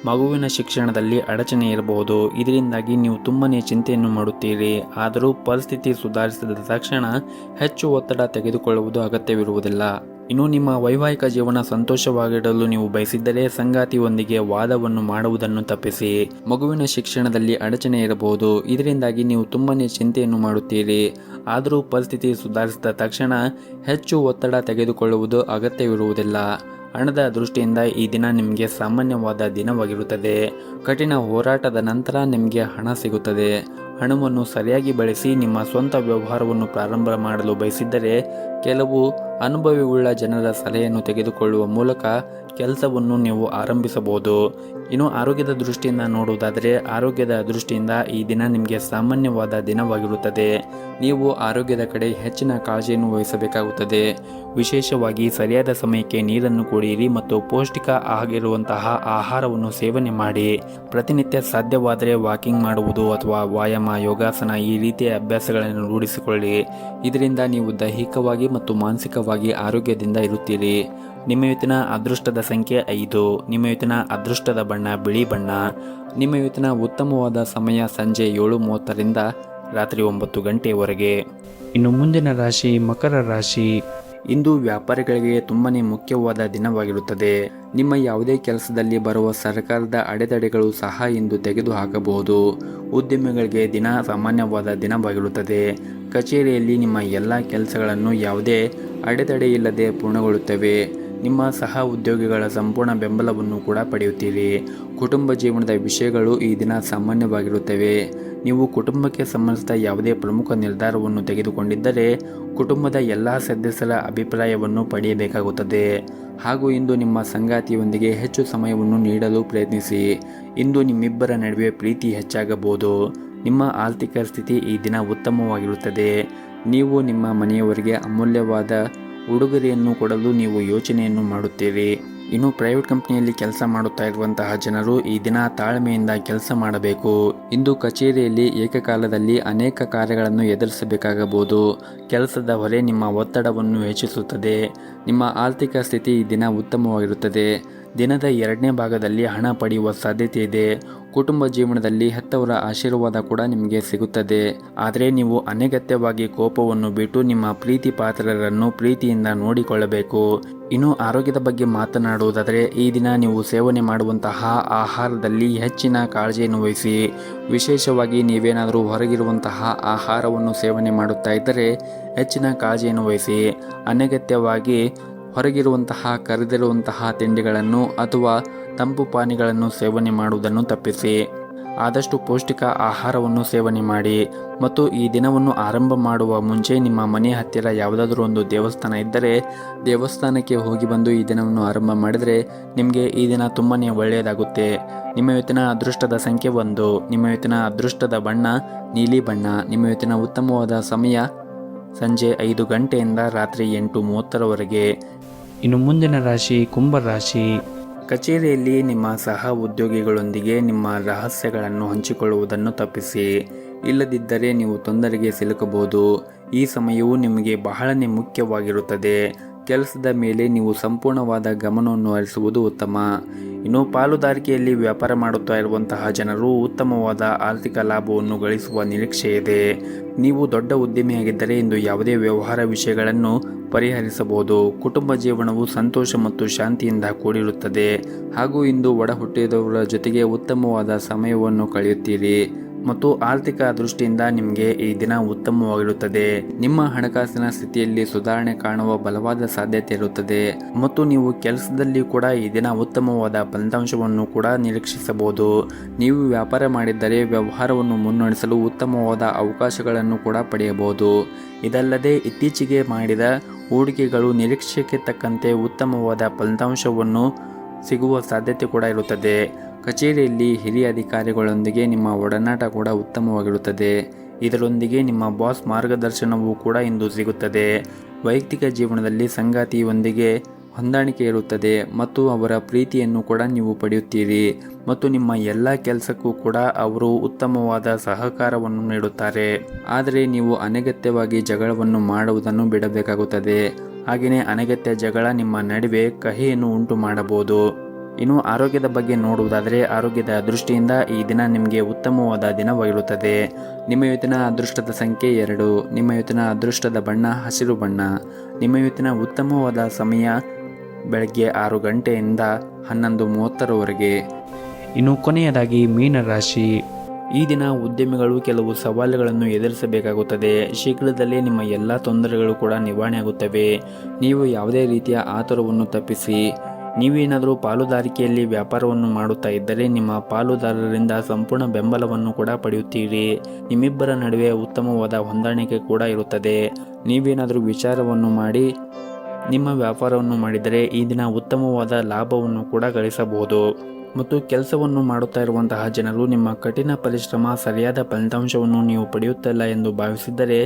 ಮಗುವಿನ ಶಿಕ್ಷಣದಲ್ಲಿ ಅಡಚಣೆ ಇರಬಹುದು. ಇದರಿಂದಾಗಿ ನೀವು ತುಂಬನೇ ಚಿಂತೆಯನ್ನು ಮಾಡುತ್ತೀರಿ. ಆದರೂ ಪರಿಸ್ಥಿತಿ ಸುಧಾರಿಸಿದ ತಕ್ಷಣ ಹೆಚ್ಚು ಒತ್ತಡ ತೆಗೆದುಕೊಳ್ಳುವುದು ಅಗತ್ಯವಿರುವುದಿಲ್ಲ. ಇನ್ನು ನಿಮ್ಮ ವೈವಾಹಿಕ ಜೀವನ ಸಂತೋಷವಾಗಿಡಲು ನೀವು ಬಯಸಿದ್ದರೆ ಸಂಗಾತಿಯೊಂದಿಗೆ ವಾದವನ್ನು ಮಾಡುವುದನ್ನು ತಪ್ಪಿಸಿ. ಮಗುವಿನ ಶಿಕ್ಷಣದಲ್ಲಿ ಅಡಚಣೆ ಇರಬಹುದು. ಇದರಿಂದಾಗಿ ನೀವು ತುಂಬನೇ ಚಿಂತೆಯನ್ನು ಮಾಡುತ್ತೀರಿ. ಆದರೂ ಪರಿಸ್ಥಿತಿ ಸುಧಾರಿಸಿದ ತಕ್ಷಣ ಹೆಚ್ಚು ಒತ್ತಡ ತೆಗೆದುಕೊಳ್ಳುವುದು ಅಗತ್ಯವಿರುವುದಿಲ್ಲ. ಹಣದ ದೃಷ್ಟಿಯಿಂದ ಈ ದಿನ ನಿಮಗೆ ಸಾಮಾನ್ಯವಾದ ದಿನವಾಗಿರುತ್ತದೆ. ಕಠಿಣ ಹೋರಾಟದ ನಂತರ ನಿಮಗೆ ಹಣ ಸಿಗುತ್ತದೆ. ಹಣವನ್ನು ಸರಿಯಾಗಿ ಬಳಸಿ ನಿಮ್ಮ ಸ್ವಂತ ವ್ಯವಹಾರವನ್ನು ಪ್ರಾರಂಭ ಮಾಡಲು ಬಯಸಿದ್ದರೆ ಕೆಲವು ಅನುಭವವುಳ್ಳ ಜನರ ಸಲಹೆಯನ್ನು ತೆಗೆದುಕೊಳ್ಳುವ ಮೂಲಕ ಕೆಲಸವನ್ನು ನೀವು ಆರಂಭಿಸಬಹುದು. ಇನ್ನು ಆರೋಗ್ಯದ ದೃಷ್ಟಿಯಿಂದ ನೋಡುವುದಾದರೆ ಆರೋಗ್ಯದ ದೃಷ್ಟಿಯಿಂದ ಈ ದಿನ ನಿಮಗೆ ಸಾಮಾನ್ಯವಾದ ದಿನವಾಗಿರುತ್ತದೆ. ನೀವು ಆರೋಗ್ಯದ ಕಡೆ ಹೆಚ್ಚಿನ ಕಾಳಜಿಯನ್ನು ವಹಿಸಬೇಕಾಗುತ್ತದೆ. ವಿಶೇಷವಾಗಿ ಸರಿಯಾದ ಸಮಯಕ್ಕೆ ನೀರನ್ನು ಕುಡಿಯಿರಿ ಮತ್ತು ಪೌಷ್ಟಿಕ ಆಗಿರುವಂತಹ ಆಹಾರವನ್ನು ಸೇವನೆ ಮಾಡಿ. ಪ್ರತಿನಿತ್ಯ ಸಾಧ್ಯವಾದರೆ ವಾಕಿಂಗ್ ಮಾಡುವುದು ಅಥವಾ ವ್ಯಾಯಾಮ, ಯೋಗಾಸನ ಈ ರೀತಿಯ ಅಭ್ಯಾಸಗಳನ್ನು ರೂಢಿಸಿಕೊಳ್ಳಿ. ಇದರಿಂದ ನೀವು ದೈಹಿಕವಾಗಿ ಮತ್ತು ಮಾನಸಿಕವಾಗಿ ಆರೋಗ್ಯದಿಂದ ಇರುತ್ತೀರಿ. ನಿಮ್ಮ ಇವತ್ತಿನ ಅದೃಷ್ಟದ ಸಂಖ್ಯೆ 5. ನಿಮ್ಮ ಇವತ್ತಿನ ಅದೃಷ್ಟದ ಬಣ್ಣ ಬಿಳಿ ಬಣ್ಣ. ನಿಮ್ಮ ಇವತ್ತಿನ ಉತ್ತಮವಾದ ಸಮಯ ಸಂಜೆ 7:30ರಿಂದ ರಾತ್ರಿ 9 ಗಂಟೆಯವರೆಗೆ. ಇನ್ನು ಮುಂದಿನ ರಾಶಿ ಮಕರ ರಾಶಿ. ಇಂದು ವ್ಯಾಪಾರಿಗಳಿಗೆ ತುಂಬಾನೇ ಮುಖ್ಯವಾದ ದಿನವಾಗಿರುತ್ತದೆ. ನಿಮ್ಮ ಯಾವುದೇ ಕೆಲಸದಲ್ಲಿ ಬರುವ ಸರ್ಕಾರದ ಅಡೆತಡೆಗಳು ಸಹ ಇಂದು ತೆಗೆದುಹಾಕಬಹುದು. ಉದ್ಯಮಿಗಳಿಗೆ ದಿನ ಸಾಮಾನ್ಯವಾದ ದಿನವಾಗಿರುತ್ತದೆ. ಕಚೇರಿಯಲ್ಲಿ ನಿಮ್ಮ ಎಲ್ಲ ಕೆಲಸಗಳನ್ನು ಯಾವುದೇ ಅಡೆತಡೆ ಇಲ್ಲದೆ ಪೂರ್ಣಗೊಳ್ಳುತ್ತವೆ. ನಿಮ್ಮ ಸಹ ಉದ್ಯೋಗಿಗಳ ಸಂಪೂರ್ಣ ಬೆಂಬಲವನ್ನು ಕೂಡ ಪಡೆಯುತ್ತೀರಿ. ಕುಟುಂಬ ಜೀವನದ ವಿಷಯಗಳು ಈ ದಿನ ಸಾಮಾನ್ಯವಾಗಿರುತ್ತವೆ. ನೀವು ಕುಟುಂಬಕ್ಕೆ ಸಂಬಂಧಿಸಿದ ಯಾವುದೇ ಪ್ರಮುಖ ನಿರ್ಧಾರವನ್ನು ತೆಗೆದುಕೊಂಡಿದ್ದರೆ ಕುಟುಂಬದ ಎಲ್ಲ ಸದಸ್ಯರ ಅಭಿಪ್ರಾಯವನ್ನು ಪಡೆಯಬೇಕಾಗುತ್ತದೆ. ಹಾಗೂ ಇಂದು ನಿಮ್ಮ ಸಂಗಾತಿಯೊಂದಿಗೆ ಹೆಚ್ಚು ಸಮಯವನ್ನು ನೀಡಲು ಪ್ರಯತ್ನಿಸಿ. ಇಂದು ನಿಮ್ಮಿಬ್ಬರ ನಡುವೆ ಪ್ರೀತಿ ಹೆಚ್ಚಾಗಬಹುದು. ನಿಮ್ಮ ಆರ್ಥಿಕ ಸ್ಥಿತಿ ಈ ದಿನ ಉತ್ತಮವಾಗಿರುತ್ತದೆ. ನೀವು ನಿಮ್ಮ ಮನೆಯವರಿಗೆ ಅಮೂಲ್ಯವಾದ ಉಡುಗೊರೆಯನ್ನು ಕೊಡಲು ನೀವು ಯೋಚನೆಯನ್ನು ಮಾಡುತ್ತೀರಿ. ಇನ್ನು ಪ್ರೈವೇಟ್ ಕಂಪನಿಯಲ್ಲಿ ಕೆಲಸ ಮಾಡುತ್ತಾ ಇರುವಂತಹ ಜನರು ಈ ದಿನ ತಾಳ್ಮೆಯಿಂದ ಕೆಲಸ ಮಾಡಬೇಕು. ಇಂದು ಕಚೇರಿಯಲ್ಲಿ ಏಕಕಾಲದಲ್ಲಿ ಅನೇಕ ಕಾರ್ಯಗಳನ್ನು ಎದುರಿಸಬೇಕಾಗಬಹುದು. ಕೆಲಸದ ಹೊರೆ ನಿಮ್ಮ ಒತ್ತಡವನ್ನು ಹೆಚ್ಚಿಸುತ್ತದೆ. ನಿಮ್ಮ ಆರ್ಥಿಕ ಸ್ಥಿತಿ ಈ ದಿನ ಉತ್ತಮವಾಗಿರುತ್ತದೆ. ದಿನದ 2ನೇ ಭಾಗದಲ್ಲಿ ಹಣ ಪಡೆಯುವ ಸಾಧ್ಯತೆ ಇದೆ. ಕುಟುಂಬ ಜೀವನದಲ್ಲಿ ಹೆತ್ತವರ ಆಶೀರ್ವಾದ ಕೂಡ ನಿಮಗೆ ಸಿಗುತ್ತದೆ. ಆದರೆ ನೀವು ಅನಗತ್ಯವಾಗಿ ಕೋಪವನ್ನು ಬಿಟ್ಟು ನಿಮ್ಮ ಪ್ರೀತಿ ಪಾತ್ರರನ್ನು ಪ್ರೀತಿಯಿಂದ ನೋಡಿಕೊಳ್ಳಬೇಕು. ಇನ್ನು ಆರೋಗ್ಯದ ಬಗ್ಗೆ ಮಾತನಾಡುವುದಾದರೆ ಈ ದಿನ ನೀವು ಸೇವನೆ ಮಾಡುವಂತಹ ಆಹಾರದಲ್ಲಿ ಹೆಚ್ಚಿನ ಕಾಳಜಿಯನ್ನು ವಹಿಸಿ. ವಿಶೇಷವಾಗಿ ನೀವೇನಾದರೂ ಹೊರಗಿರುವಂತಹ ಆಹಾರವನ್ನು ಸೇವನೆ ಮಾಡುತ್ತಾ ಇದ್ದರೆ ಹೆಚ್ಚಿನ ಕಾಳಜಿಯನ್ನು ವಹಿಸಿ. ಅನಗತ್ಯವಾಗಿ ಹೊರಗಿರುವಂತಹ ಕರೆದಿರುವಂತಹ ತಿಂಡಿಗಳನ್ನು ಅಥವಾ ತಂಪು ಪಾನೀಯಗಳನ್ನು ಸೇವನೆ ಮಾಡುವುದನ್ನು ತಪ್ಪಿಸಿ. ಆದಷ್ಟು ಪೌಷ್ಟಿಕ ಆಹಾರವನ್ನು ಸೇವನೆ ಮಾಡಿ. ಮತ್ತು ಈ ದಿನವನ್ನು ಆರಂಭ ಮಾಡುವ ಮುಂಚೆ ನಿಮ್ಮ ಮನೆ ಹತ್ತಿರ ಯಾವುದಾದ್ರೂ ಒಂದು ದೇವಸ್ಥಾನ ಇದ್ದರೆ ದೇವಸ್ಥಾನಕ್ಕೆ ಹೋಗಿ ಬಂದು ಈ ದಿನವನ್ನು ಆರಂಭ ಮಾಡಿದರೆ ನಿಮಗೆ ಈ ದಿನ ತುಂಬಾ ಒಳ್ಳೆಯದಾಗುತ್ತೆ. ನಿಮ್ಮ ಇವತ್ತಿನ ಅದೃಷ್ಟದ ಸಂಖ್ಯೆ 1. ನಿಮ್ಮ ಇವತ್ತಿನ ಅದೃಷ್ಟದ ಬಣ್ಣ ನೀಲಿ ಬಣ್ಣ. ನಿಮ್ಮ ಇವತ್ತಿನ ಉತ್ತಮವಾದ ಸಮಯ ಸಂಜೆ 5 ಗಂಟೆಯಿಂದ ರಾತ್ರಿ 8:30ರವರೆಗೆ. ಇನ್ನು ಮುಂದಿನ ರಾಶಿ ಕುಂಭ ರಾಶಿ. ಕಚೇರಿಯಲ್ಲಿ ನಿಮ್ಮ ಸಹ ಉದ್ಯೋಗಿಗಳೊಂದಿಗೆ ನಿಮ್ಮ ರಹಸ್ಯಗಳನ್ನು ಹಂಚಿಕೊಳ್ಳುವುದನ್ನು ತಪ್ಪಿಸಿ. ಇಲ್ಲದಿದ್ದರೆ ನೀವು ತೊಂದರೆಗೆ ಸಿಲುಕಬಹುದು. ಈ ಸಮಯವು ನಿಮಗೆ ಬಹಳನೇ ಮುಖ್ಯವಾಗಿರುತ್ತದೆ. ಕೆಲಸದ ಮೇಲೆ ನೀವು ಸಂಪೂರ್ಣವಾದ ಗಮನವನ್ನು ಹರಿಸುವುದು ಉತ್ತಮ. ಇನ್ನು ಪಾಲುದಾರಿಕೆಯಲ್ಲಿ ವ್ಯಾಪಾರ ಮಾಡುತ್ತಾ ಇರುವಂತಹ ಜನರು ಉತ್ತಮವಾದ ಆರ್ಥಿಕ ಲಾಭವನ್ನು ಗಳಿಸುವ ನಿರೀಕ್ಷೆ ಇದೆ. ನೀವು ದೊಡ್ಡ ಉದ್ಯಮಿಯಾಗಿದ್ದರೆ ಇಂದು ಯಾವುದೇ ವ್ಯವಹಾರ ವಿಷಯಗಳನ್ನು ಪರಿಹರಿಸಬಹುದು. ಕುಟುಂಬ ಜೀವನವು ಸಂತೋಷ ಮತ್ತು ಶಾಂತಿಯಿಂದ ಕೂಡಿರುತ್ತದೆ. ಹಾಗೂ ಇಂದು ಒಡ ಹುಟ್ಟಿದವರ ಜೊತೆಗೆ ಉತ್ತಮವಾದ ಸಮಯವನ್ನು ಕಳೆಯುತ್ತೀರಿ. ಮತ್ತು ಆರ್ಥಿಕ ದೃಷ್ಟಿಯಿಂದ ನಿಮಗೆ ಈ ದಿನ ಉತ್ತಮವಾಗಿರುತ್ತದೆ. ನಿಮ್ಮ ಹಣಕಾಸಿನ ಸ್ಥಿತಿಯಲ್ಲಿ ಸುಧಾರಣೆ ಕಾಣುವ ಬಲವಾದ ಸಾಧ್ಯತೆ ಇರುತ್ತದೆ. ಮತ್ತು ನೀವು ಕೆಲಸದಲ್ಲಿ ಕೂಡ ಈ ದಿನ ಉತ್ತಮವಾದ ಫಲಿತಾಂಶವನ್ನು ಕೂಡ ನಿರೀಕ್ಷಿಸಬಹುದು. ನೀವು ವ್ಯಾಪಾರ ಮಾಡಿದ್ದರೆ ವ್ಯವಹಾರವನ್ನು ಮುನ್ನಡೆಸಲು ಉತ್ತಮವಾದ ಅವಕಾಶಗಳನ್ನು ಕೂಡ ಪಡೆಯಬಹುದು. ಇದಲ್ಲದೆ ಇತ್ತೀಚೆಗೆ ಮಾಡಿದ ಹೂಡಿಕೆಗಳು ನಿರೀಕ್ಷೆಗೆ ತಕ್ಕಂತೆ ಉತ್ತಮವಾದ ಫಲಿತಾಂಶವನ್ನು ಸಿಗುವ ಸಾಧ್ಯತೆ ಕೂಡ ಇರುತ್ತದೆ. ಕಚೇರಿಯಲ್ಲಿ ಹಿರಿಯ ಅಧಿಕಾರಿಗಳೊಂದಿಗೆ ನಿಮ್ಮ ಒಡನಾಟ ಕೂಡ ಉತ್ತಮವಾಗಿರುತ್ತದೆ. ಇದರೊಂದಿಗೆ ನಿಮ್ಮ ಬಾಸ್ ಮಾರ್ಗದರ್ಶನವೂ ಕೂಡ ಇಂದು ಸಿಗುತ್ತದೆ. ವೈಯಕ್ತಿಕ ಜೀವನದಲ್ಲಿ ಸಂಗಾತಿಯೊಂದಿಗೆ ಹೊಂದಾಣಿಕೆ ಇರುತ್ತದೆ ಮತ್ತು ಅವರ ಪ್ರೀತಿಯನ್ನು ಕೂಡ ನೀವು ಪಡೆಯುತ್ತೀರಿ. ಮತ್ತು ನಿಮ್ಮ ಎಲ್ಲ ಕೆಲಸಕ್ಕೂ ಕೂಡ ಅವರು ಉತ್ತಮವಾದ ಸಹಕಾರವನ್ನು ನೀಡುತ್ತಾರೆ. ಆದರೆ ನೀವು ಅನಗತ್ಯವಾಗಿ ಜಗಳವನ್ನು ಮಾಡುವುದನ್ನು ಬಿಡಬೇಕಾಗುತ್ತದೆ. ಹಾಗೆಯೇ ಅನಗತ್ಯ ಜಗಳ ನಿಮ್ಮ ನಡುವೆ ಕಹಿಯನ್ನು ಉಂಟು ಮಾಡಬಹುದು. ಇನ್ನು ಆರೋಗ್ಯದ ಬಗ್ಗೆ ನೋಡುವುದಾದರೆ ಆರೋಗ್ಯದ ದೃಷ್ಟಿಯಿಂದ ಈ ದಿನ ನಿಮಗೆ ಉತ್ತಮವಾದ ದಿನವಾಗಿರುತ್ತದೆ. ನಿಮ್ಮ ಇವತ್ತಿನ ಅದೃಷ್ಟದ ಸಂಖ್ಯೆ 2. ನಿಮ್ಮ ಇವತ್ತಿನ ಅದೃಷ್ಟದ ಬಣ್ಣ ಹಸಿರು ಬಣ್ಣ. ನಿಮ್ಮ ಇವತ್ತಿನ ಉತ್ತಮವಾದ ಸಮಯ ಬೆಳಗ್ಗೆ 6 ಗಂಟೆಯಿಂದ 11:30ರವರೆಗೆ. ಇನ್ನು ಕೊನೆಯದಾಗಿ ಮೀನರಾಶಿ. ಈ ದಿನ ಉದ್ಯಮಿಗಳು ಕೆಲವು ಸವಾಲುಗಳನ್ನು ಎದುರಿಸಬೇಕಾಗುತ್ತದೆ. ಶೀಘ್ರದಲ್ಲೇ ನಿಮ್ಮ ಎಲ್ಲ ತೊಂದರೆಗಳು ಕೂಡ ನಿವಾರಣೆಯಾಗುತ್ತವೆ. ನೀವು ಯಾವುದೇ ರೀತಿಯ ಆತುರವನ್ನು ತಪ್ಪಿಸಿ. ನೀವೇನಾದರೂ ಪಾಲುದಾರಿಕೆಯಲ್ಲಿ ವ್ಯಾಪಾರವನ್ನು ಮಾಡುತ್ತಾ ಇದ್ದರೆ ನಿಮ್ಮ ಪಾಲುದಾರರಿಂದ ಸಂಪೂರ್ಣ ಬೆಂಬಲವನ್ನು ಕೂಡ ಪಡೆಯುತ್ತೀರಿ. ನಿಮ್ಮಿಬ್ಬರ ನಡುವೆ ಉತ್ತಮವಾದ ಹೊಂದಾಣಿಕೆ ಕೂಡ ಇರುತ್ತದೆ. ನೀವೇನಾದರೂ ವಿಚಾರವನ್ನು ಮಾಡಿ ನಿಮ್ಮ ವ್ಯಾಪಾರವನ್ನು ಮಾಡಿದರೆ ಈ ದಿನ ಉತ್ತಮವಾದ ಲಾಭವನ್ನು ಕೂಡ ಗಳಿಸಬಹುದು. ಮತ್ತು ಕೆಲಸವನ್ನು ಮಾಡುತ್ತಾ ಇರುವಂತಹ ಜನರು ನಿಮ್ಮ ಕಠಿಣ ಪರಿಶ್ರಮ ಸರಿಯಾದ ಫಲಿತಾಂಶವನ್ನು ನೀವು ಪಡೆಯುತ್ತಿಲ್ಲ ಎಂದು ಭಾವಿಸಿದ್ದರೆ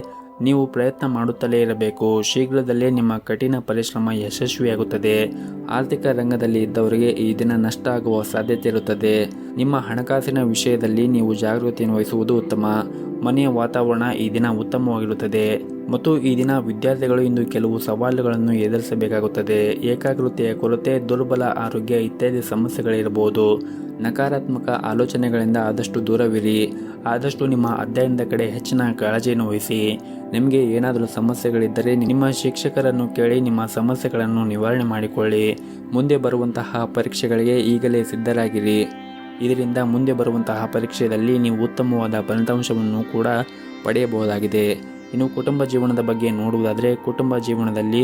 ನೀವು ಪ್ರಯತ್ನ ಮಾಡುತ್ತಲೇ ಇರಬೇಕು. ಶೀಘ್ರದಲ್ಲೇ ನಿಮ್ಮ ಕಠಿಣ ಪರಿಶ್ರಮ ಯಶಸ್ವಿಯಾಗುತ್ತದೆ. ಆರ್ಥಿಕ ರಂಗದಲ್ಲಿ ಇದ್ದವರಿಗೆ ಈ ದಿನ ನಷ್ಟ ಆಗುವ ಸಾಧ್ಯತೆ ಇರುತ್ತದೆ. ನಿಮ್ಮ ಹಣಕಾಸಿನ ವಿಷಯದಲ್ಲಿ ನೀವು ಜಾಗೃತಿಯನ್ನು ವಹಿಸುವುದು ಉತ್ತಮ. ಮನೆಯ ವಾತಾವರಣ ಈ ದಿನ ಉತ್ತಮವಾಗಿರುತ್ತದೆ ಮತ್ತು ಈ ದಿನ ವಿದ್ಯಾರ್ಥಿಗಳು ಇಂದು ಕೆಲವು ಸವಾಲುಗಳನ್ನು ಎದುರಿಸಬೇಕಾಗುತ್ತದೆ. ಏಕಾಗ್ರತೆಯ ಕೊರತೆ, ದುರ್ಬಲ ಆರೋಗ್ಯ ಇತ್ಯಾದಿ ಸಮಸ್ಯೆಗಳಿರಬಹುದು. ನಕಾರಾತ್ಮಕ ಆಲೋಚನೆಗಳಿಂದ ಆದಷ್ಟು ದೂರವಿರಿ. ಆದಷ್ಟು ನಿಮ್ಮ ಅಧ್ಯಯನದ ಕಡೆ ಹೆಚ್ಚಿನ ಕಾಳಜಿಯನ್ನು ವಹಿಸಿ. ನಿಮಗೆ ಏನಾದರೂ ಸಮಸ್ಯೆಗಳಿದ್ದರೆ ನಿಮ್ಮ ಶಿಕ್ಷಕರನ್ನು ಕೇಳಿ ನಿಮ್ಮ ಸಮಸ್ಯೆಗಳನ್ನು ನಿವಾರಣೆ ಮಾಡಿಕೊಳ್ಳಿ. ಮುಂದೆ ಬರುವಂತಹ ಪರೀಕ್ಷೆಗಳಿಗೆ ಈಗಲೇ ಸಿದ್ಧರಾಗಿರಿ. ಇದರಿಂದ ಮುಂದೆ ಬರುವಂತಹ ಪರೀಕ್ಷೆಯಲ್ಲಿ ನೀವು ಉತ್ತಮವಾದ ಫಲಿತಾಂಶವನ್ನು ಕೂಡ ಪಡೆಯಬಹುದಾಗಿದೆ. ಇನ್ನು ಕುಟುಂಬ ಜೀವನದ ಬಗ್ಗೆ ನೋಡುವುದಾದರೆ, ಕುಟುಂಬ ಜೀವನದಲ್ಲಿ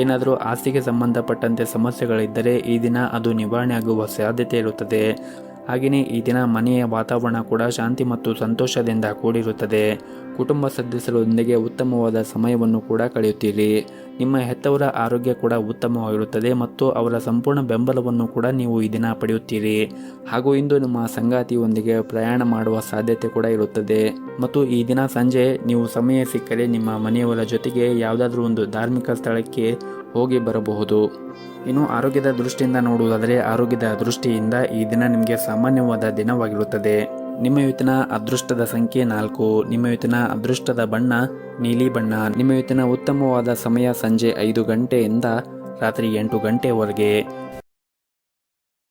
ಏನಾದರೂ ಆಸ್ತಿಗೆ ಸಂಬಂಧಪಟ್ಟಂತೆ ಸಮಸ್ಯೆಗಳಿದ್ದರೆ ಈ ದಿನ ಅದು ನಿವಾರಣೆ ಆಗುವ ಸಾಧ್ಯತೆ ಇರುತ್ತದೆ. ಹಾಗೆಯೇ ಈ ದಿನ ಮನೆಯ ವಾತಾವರಣ ಕೂಡ ಶಾಂತಿ ಮತ್ತು ಸಂತೋಷದಿಂದ ಕೂಡಿರುತ್ತದೆ. ಕುಟುಂಬ ಸದಸ್ಯರೊಂದಿಗೆ ಉತ್ತಮವಾದ ಸಮಯವನ್ನು ಕೂಡ ಕಳೆಯುತ್ತೀರಿ. ನಿಮ್ಮ ಹೆತ್ತವರ ಆರೋಗ್ಯ ಕೂಡ ಉತ್ತಮವಾಗಿರುತ್ತದೆ ಮತ್ತು ಅವರ ಸಂಪೂರ್ಣ ಬೆಂಬಲವನ್ನು ಕೂಡ ನೀವು ಈ ದಿನ ಪಡೆಯುತ್ತೀರಿ. ಹಾಗೂ ಇಂದು ನಿಮ್ಮ ಸಂಗಾತಿಯೊಂದಿಗೆ ಪ್ರಯಾಣ ಮಾಡುವ ಸಾಧ್ಯತೆ ಕೂಡ ಇರುತ್ತದೆ ಮತ್ತು ಈ ದಿನ ಸಂಜೆ ನೀವು ಸಮಯ ಸಿಕ್ಕರೆ ನಿಮ್ಮ ಮನೆಯವರ ಜೊತೆಗೆ ಯಾವುದಾದ್ರೂ ಒಂದು ಧಾರ್ಮಿಕ ಸ್ಥಳಕ್ಕೆ ಹೋಗಿ ಬರಬಹುದು. ಇನ್ನು ಆರೋಗ್ಯದ ದೃಷ್ಟಿಯಿಂದ ನೋಡುವುದಾದರೆ, ಆರೋಗ್ಯದ ದೃಷ್ಟಿಯಿಂದ ಈ ದಿನ ನಿಮಗೆ ಸಾಮಾನ್ಯವಾದ ದಿನವಾಗಿರುತ್ತದೆ. ನಿಮ್ಮ ಇವತ್ತಿನ ಅದೃಷ್ಟದ ಸಂಖ್ಯೆ 4. ನಿಮ್ಮ ಇವತ್ತಿನ ಅದೃಷ್ಟದ ಬಣ್ಣ ನೀಲಿ ಬಣ್ಣ. ನಿಮ್ಮ ಇವತ್ತಿನ ಉತ್ತಮವಾದ ಸಮಯ ಸಂಜೆ 5 ಗಂಟೆಯಿಂದ ರಾತ್ರಿ 8 ಗಂಟೆವರೆಗೆ.